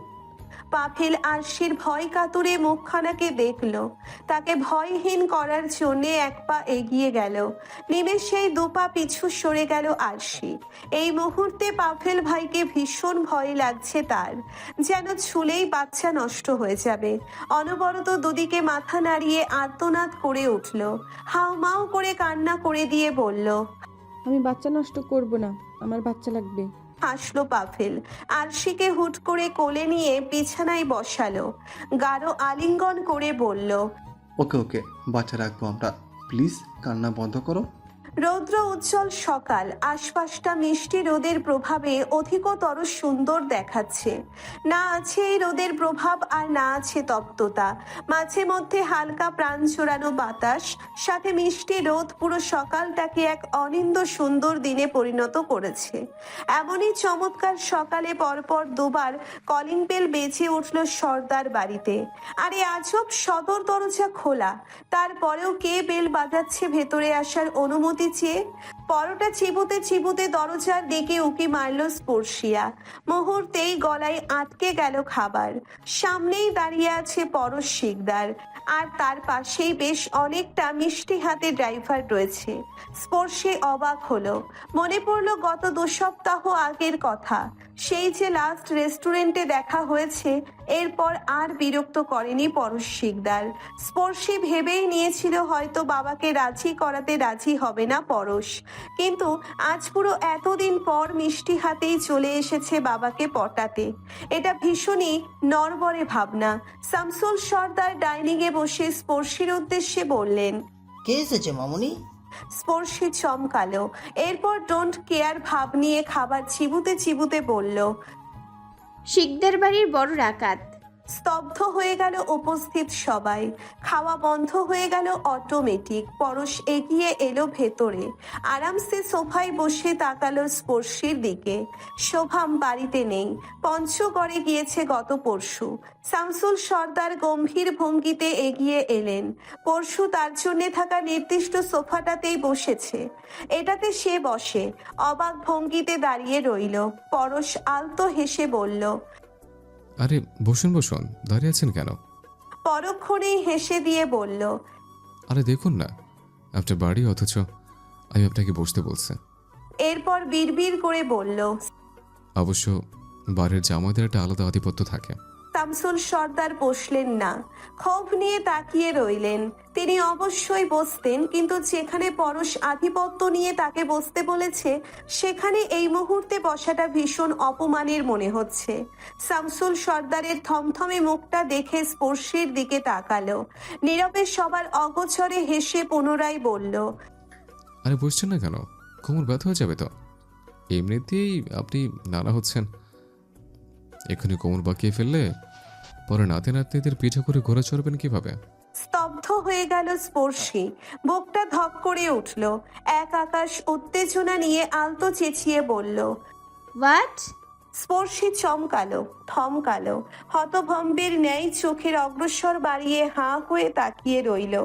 পাভেল আরশির ভয় কাতুরে মুখখানাকে দেখল, তাকে ভয়হীন করার জন্যে এক পা এগিয়ে গেল। নিমেষেই দুপা পিছু সরে গেল আরশি। এই মুহূর্তে পাভেল ভাইকে ভীষণ ভয় লাগছে তার, যেন ছুলেই বাচ্চা নষ্ট হয়ে যাবে। অনবরত দুদিকে মাথা নাড়িয়ে আর্তনাদ করে উঠল, হাউমাউ করে কান্না করে দিয়ে বলল, আমি বাচ্চা নষ্ট করব না, আমার বাচ্চা লাগবে। হাসলো পাভেল, আরশিকে হুট করে কোলে নিয়ে বিছানায় বসালো, গাঢ় আলিঙ্গন করে বলল, ওকে ওকে, বাচ্চা রাখবো আমরা, প্লিজ কান্না বন্ধ করো। রৌদ্র উজ্জ্বল সকাল, আশপাশটা মিষ্টি রোদের প্রভাবে অধিকতর সুন্দর দেখাচ্ছে। না আছে এই রোদের প্রভাব, আর না আছে তপ্ততা, মাঝে মধ্যে হালকা প্রাণ চোরানো বাতাস, সাথে মিষ্টি রোদ পুরো সকালটাকে এক অনিন্দ সুন্দর দিনে পরিণত করেছে। এমনই চমৎকার সকালে পরপর দুবার কলিং বেল বেজে উঠল সর্দার বাড়িতে। আরে আজব, সদর দরজা খোলা, তারপরেও কে বেল বাজাচ্ছে ভেতরে আসার অনুমতি চেয়ে। পরোটা চিবুতে চিবুতে দরজার দিকে উকি মারল স্পর্শিয়া, মুহূর্তেই গলায় আটকে গেল খাবার। সামনেই দাঁড়িয়ে আছে পরশ শিকদার, আর তার পাশেই বেশ অনেকটা মিষ্টি হাতে ড্রাইভার রয়েছে। স্পর্শে অবাক হলো, মনে পড়ল গত 2 সপ্তাহ আগের কথা, সেই যে লাস্ট রেস্টুরেন্টে দেখা হয়েছে। এরপর আর বিরক্ত করেনি পরশ শিকদার। স্পর্শী ভেবেই নিয়েছিল হয়তো বাবাকে রাজি করাতে রাজি হবে না পরশ, কিন্তু আজ পুরো এতদিন পর মিষ্টি হাতেই চলে এসেছে বাবাকে পটাতে। এটা ভীষণই নড়বড়ে ভাবনা। শামসুল সর্দার ডাইনিংয়ে বসে স্পর্শীর উদ্দেশ্যে বললেন, কে এসেছে মামুনি? স্পর্শী চমকালো, এরপর ডোন্ট কেয়ার ভাব নিয়ে খাবার চিবুতে চিবুতে বলল, শিকদার বাড়ির বড় ডাকাত। স্তব্ধ হয়ে গেল উপস্থিত সবাই, খাওয়া বন্ধ হয়ে গেল অটোমেটিক। পরশ এগিয়ে এলো ভেতরে, আরামসে সোফায় বসে তাকালো স্পর্শীর দিকে। শোভাম বাড়িতে নেই, পঞ্চগড়ে গিয়েছে গত পরশু। শামসুল সর্দার গম্ভীর ভঙ্গিতে এগিয়ে এলেন, পরশু তার জন্য থাকা নির্দিষ্ট সোফাটাতেই বসেছে, এটাতে সে বসে। অবাক ভঙ্গিতে দাঁড়িয়ে রইল। পরশ আলতো হেসে বলল, আরে বসুন বসুন, দাঁড়িয়ে আছেন কেন? পরক্ষণেই হেসে দিয়ে বলল, আরে দেখুন না, আপনার বাড়ি, অথচ আমি আপনাকে বসতে বলছি। এরপর বিড়বিড় করে বলল, অবশ্য বাড়ির জামাইদের একটা আলাদা আধিপত্য থাকে। শামসুল সর্দার বসলেন না, ক্ষোভ নিয়ে তাকিয়ে রইলেন। তিনি অবশ্যই বসতেন, কিন্তু যেখানে পরশ আধিপত্য নিয়ে তাকে বসতে বলেছে, সেখানে এই মুহূর্তে বসাটা ভীষণ অপমানের মনে হচ্ছে। শামসুল সর্দারের থমথমে মুখটা দেখে স্পর্শীর দিকে তাকালো, নীরবে সবার অগোচরে হেসে পুনরায় বলল, আরে বসছেন না কেন? কোমর ব্যথা হয়ে যাবে তো। এমনিতেই আপনি নানা হচ্ছেন, এখানে কোমর বাঁকিয়ে ফেললে পরে নাতি নাতনিদের পিঠে করে ঘোরা চড়বেন কিভাবে? স্তব্ধ হয়ে গেল স্পর্শী, বুকটা ধক করে উঠল। এক আকাশ উত্তেজনা নিয়ে আলতো চেঁচিয়ে বলল, হোয়াট? স্পর্শী চমকালো, থমকালো, হতভম্বের ন্যায় চোখের অগ্রসর বাড়িয়ে হাঁ হয়ে তাকিয়ে রইল।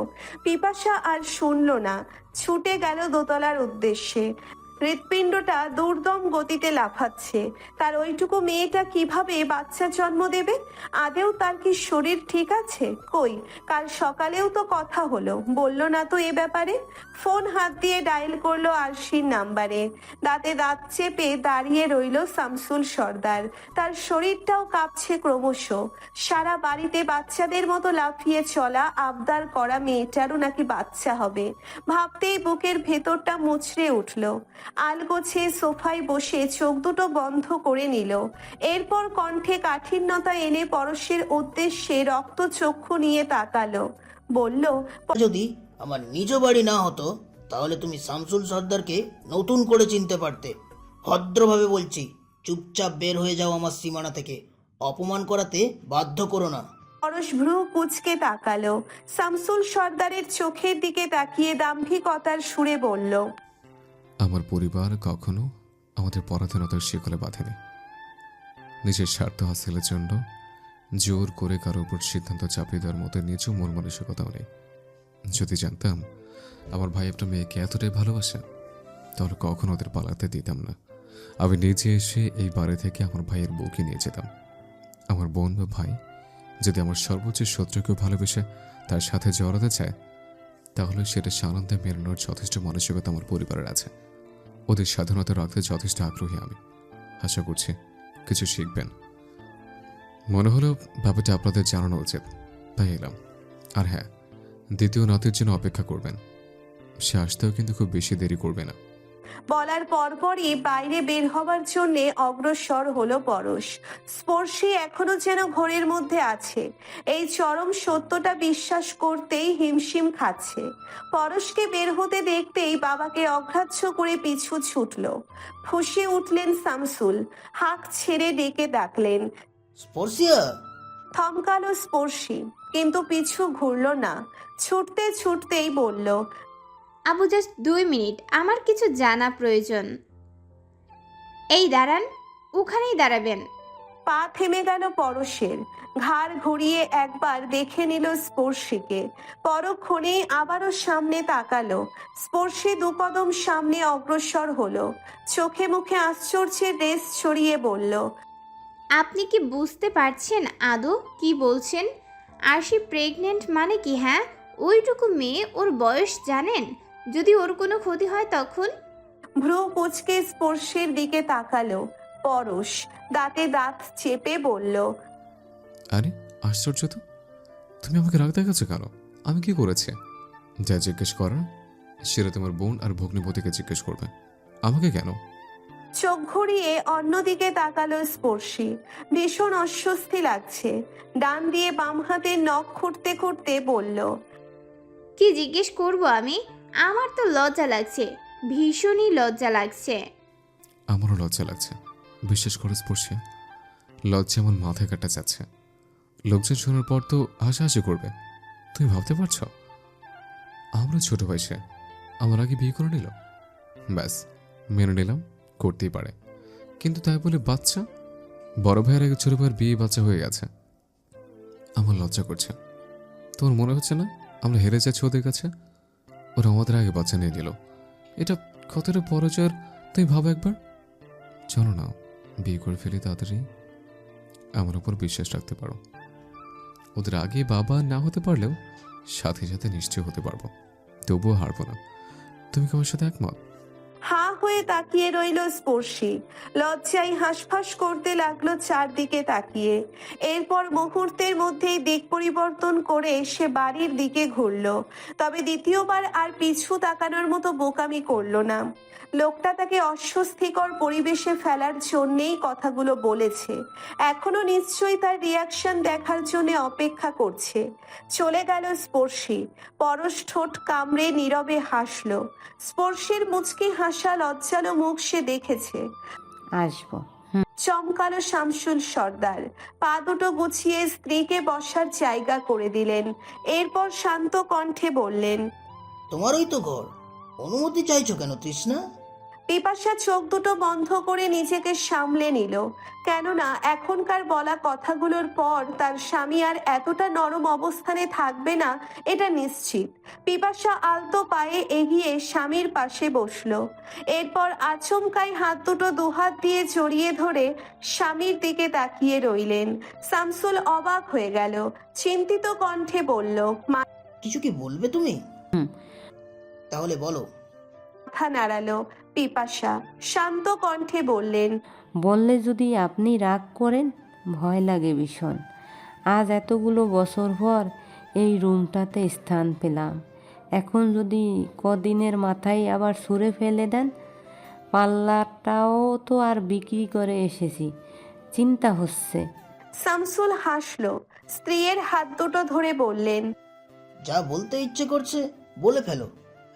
পিপাসা আর শুনল না, ছুটে গেল দোতলার উদ্দেশ্যে। হৃৎপিণ্ডটা দুর্দম গতিতে লাফাচ্ছে। তার ওইটুকু মেয়েটা কিভাবে বাচ্চা জন্ম দেবে? আদেও তার কি শরীর ঠিক আছে? কই, কাল সকালেও তো কথা হলো, বলল না তো এ ব্যাপারে। ফোন হাত দিয়ে ডায়াল করলো আরশির নাম্বারে। দাঁতে দাঁত চেপে দাঁড়িয়ে রইল শামসুল সর্দার, তার শরীরটাও কাঁপছে ক্রমশ। সারা বাড়িতে বাচ্চাদের মতো লাফিয়ে চলা, আবদার করা মেয়েটারও নাকি বাচ্চা হবে, ভাবতেই বুকের ভেতরটা মুচড়ে উঠল। আলগোছে সোফায় বসে চোখ দুটো বন্ধ করে নিল। এরপর কণ্ঠে কাঠিন্যতা এনে পরশের উদ্দেশ্যে রক্ত চক্ষু নিয়ে তাকালো, বলল, যদি আমার নিজ বাড়ি না হতো তাহলে তুমি শামসুল সর্দারকে নতুন করে চিনতে পারতে। ভদ্রভাবে বলছি, চুপচাপ বের হয়ে যাও আমার সীমানা থেকে, অপমান করাতে বাধ্য করো না। পরশ ভ্রু কুচকে তাকালো, শামসুল সর্দারের চোখের দিকে তাকিয়ে দাম্ভিকতার সুরে বলল, আমার পরিবার কখনো আমাদের পরাধীনতার শিকলে বাঁধেনি। নিজের স্বার্থ হাসিলের জন্য জোর করে কারো উপর সিদ্ধান্ত চাপিয়ে দেওয়ার মতো নিচু মন মানসিকতাও নেই। যদি জানতাম আমার ভাই একটা মেয়েকে এতটাই ভালোবাসে, তাহলে কখনো ওদের পালাতে দিতাম না। আমি নিজে এসে এই বাড়ি থেকে আমার ভাইয়ের বউকে নিয়ে যেতাম। আমার বোন বা ভাই যদি আমার সর্বোচ্চ শত্রুকেও ভালোবেসে তার সাথে জড়াতে চায়, তাহলে সেটা সানন্দে মেলানোর যথেষ্ট মানসিকতা আমার পরিবারের আছে। ওদের স্বাধীনতা রাখতে যথেষ্ট আগ্রহী আমি। আশা করছি কিছু শিখবেন। মনে হলো ব্যাপারটা আপনাদের জানানো উচিত, তাই এলাম। আর হ্যাঁ, দ্বিতীয় নাতির জন্য অপেক্ষা করবেন। সে আসতেও কিন্তু খুব বেশি দেরি করবে না। বলার পরপরই বাইরে বের হবার জন্য অগ্রসর হলো পরশ। স্পর্শী এখনো যেন ঘোরের মধ্যে আছে। এই চরম সত্যটা বিশ্বাস করতেই হিমশিম খাচ্ছে। পরশকে বের হতে দেখতেই বাবাকে অগ্রাহ্য করে পিছু ছুটল। ফুঁসে উঠলেন শামসুল, হাঁক ছেড়ে ডেকে ডাকলেন। স্পর্শিয়া! থমকালো স্পর্শী, কিন্তু পিছু ঘুরল না। ছুটতে ছুটতেই বলল, আবু জাস্ট 2 মিনিট, আমার কিছু জানা প্রয়োজন। এই দাঁড়ান, ওখানেই দাঁড়াবেন। পা থেমে গেল পরশের। ঘাড় ঘুরিয়ে একবার দেখে নিল স্পর্শীকে। পরক্ষণেই আবারও সামনে তাকালো। স্পর্শী 2 কদম সামনে অগ্রসর হলো। চোখে মুখে আশ্চর্যের রেশ ছড়িয়ে বলল, আপনি কি বুঝতে পারছেন আদৌ কি বলছেন? আরশি প্রেগনেন্ট মানে কি? হ্যাঁ, ওইটুকু মেয়ে, ওর বয়স জানেন? যদি ওর কোনো ক্ষতি হয় তখন? ভ্রু কুঁচকে স্পর্শের দিকে তাকালো পরশ। দাঁতে দাঁত চেপে বলল, আরে আশ্চর্য তো, তুমি আমাকে রাগ দেখাচ্ছ কেন? আমি কি করেছি? যা জিজ্ঞেস করার সেটা তোমার বোন আর ভগ্নিপতিকে জিজ্ঞেস করবে, আমাকে কেন? চোখ ঘুরিয়ে অন্যদিকে তাকালো স্পর্শী। ভীষণ অস্বস্তি লাগছে। ডান দিয়ে বাম হাতের নখ খুঁড়তে খুঁড়তে বলল, কি জিজ্ঞেস করব আমি? আমার তো লজ্জা লাগছে, ভীষণই লজ্জা লাগছে। আমারও লজ্জা লাগছে, বিশ্বাস করে স্পর্শে। লজ্জা আমার মাথায় কাটা যাচ্ছে। লোকজন শোনার পর তো হাসাহাসি করবে। তুমি ভাবতে পারছো আমরা ছোট বয়সে আমার আগে বিয়ে করে নিল? ব্যাস, মেনে নিলাম, করতেই পারে। কিন্তু তাই বলে বাচ্চা? বড় ভাইয়ের আগে ছোট ভাইয়ের বিয়ে বাচ্চা হয়ে গেছে। আমার লজ্জা করছে। তোমার মনে হচ্ছে না আমরা হেরে যাচ্ছি ওদের কাছে? ওরা আমাদের আগে বাচ্চা নিয়ে নিল। এটা কতটা পরাজয়ের তুমি ভাবো একবার। চলো না, বিয়ে করে ফেলি তাড়াতাড়ি। আমার উপর বিশ্বাস রাখতে পারো। ওদের আগে বাবা না হতে পারলেও সাথে সাথে নিশ্চয় হতে পারবো। তবুও হারবো না। তুমি কি আমার সাথে একমত? হাঁ হয়ে তাকিয়ে রইল স্পর্শী। লজ্জায় হাঁসফাঁস করতে লাগলো চারদিকে তাকিয়ে। এরপর মুহূর্তের মধ্যেই দিক পরিবর্তন করে সে বাড়ির দিকে ঘুরল। তবে দ্বিতীয়বার আর পিছু তাকানোর মতো বোকামি করল না। লোকটা তাকে অস্বস্তিকর পরিবেশে ফেলার জন্যেই কথাগুলো বলেছে। এখনো নিশ্চয়ই তার রিয়াকশন দেখার জন্য অপেক্ষা করছে। চলে গেল স্পর্শী। পরশ ঠোঁট কামড়ে নীরবে হাসলো। স্পর্শের মুচকি হাসা লজ্জালো মুখ সে দেখেছে। আসবো। চমকালো শামসুল সর্দার। পা দুটো গুছিয়ে স্ত্রীকে বসার জায়গা করে দিলেন। এরপর শান্ত কণ্ঠে বললেন, তোমারই তো ঘর, অনুমতি চাইছো কেন তৃষ্ণা? পিপাসা চোখ দুটো বন্ধ করে নিজেকে সামলে নিল। কেননা এখনকার বলা কথাগুলোর পর তার স্বামী আর এতটা নরম অবস্থানে থাকবে না, এটা নিশ্চিত। পিপাসা আলতো পায়ে এগিয়ে স্বামীর পাশে বসলো। এরপর আচমকাই হাত দুটো দুহাত দিয়ে জড়িয়ে ধরে স্বামীর দিকে তাকিয়ে রইলেন। শামসুল অবাক হয়ে গেল। চিন্তিত কণ্ঠে বলল, কিছু কি বলবে তুমি? তাহলে বলো। মাথা নাড়ালো পিপাসা। শান্ত কণ্ঠে বললেন, বললে যদি আপনি রাগ করেন, ভয় লাগে ভীষণ। আজ এতগুলো বছর পর এই রুমটাতে স্থান পেলাম। এখন যদি কদিনের মাথায় আবার ছুঁড়ে ফেলে দেন, পাল্লাটাও তো আর বিক্রি করে এসেছি, চিন্তা হচ্ছে। শামসুল হাসলো। স্ত্রীর হাত দুটো ধরে বললেন, যা বলতে ইচ্ছে করছে বলে ফেলো।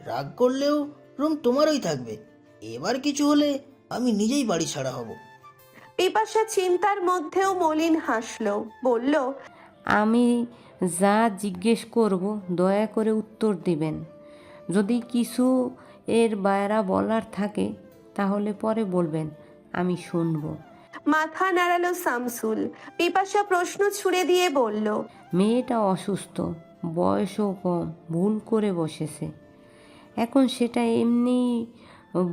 রাগ করলেও রুম তোমারই থাকবে। এবার কিছু হলে আমি নিজেই বাড়ি ছাড়া হব। পিপাসা চিন্তার মধ্যেও মলিন হাসলো। বলল, আমি যা জিজ্ঞেস করব দয়া করে উত্তর দিবেন। যদি কিছু এর বাইরে বলার থাকে তাহলে পরে বলবেন, আমি শুনবো। মাথা নাড়ালো শামসুল। বিপাশা প্রশ্ন ছুড়ে দিয়ে বলল, মেয়েটা অসুস্থ, বয়সও কম, ভুল করে বসেছে। এখন সেটা এমনি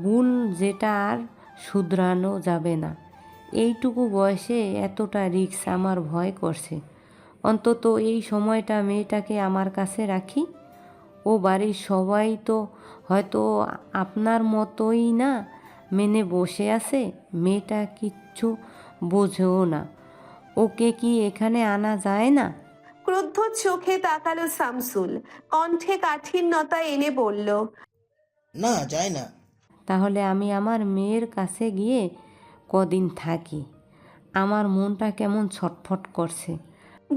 ভুল যেটা আর শুধরানো যাবে না। এইটুকু বয়সে এতটা রিস্ক আমার ভয় করছে। অন্তত এই সময়টা মেয়েটাকে আমার কাছে রাখি। ও বাড়ির সবাই তো হয়তো আপনার মতোই না মেনে বসে আছে। মেয়েটা কিচ্ছু বোঝেও না, ওকে কি এখানে আনা যায় না? ক্রুদ্ধ চোখে তাকালো শামসুল, কণ্ঠে কাঠিন্যতা এনে বলল, না, যায় না। তাহলে আমি আমার মেয়ের কাছে গিয়ে কদিন থাকি। আমার মনটা কেমন ছটফট করছে।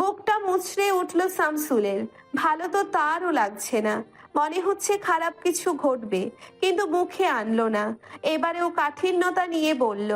বুকটা মুচড়ে উঠল শামসুলের। ভালো তো তারও লাগছে না, মনে হচ্ছে খারাপ কিছু ঘটবে, কিন্তু মুখে আনলো না। এবারেও কাঠিন্যতা নিয়ে বলল,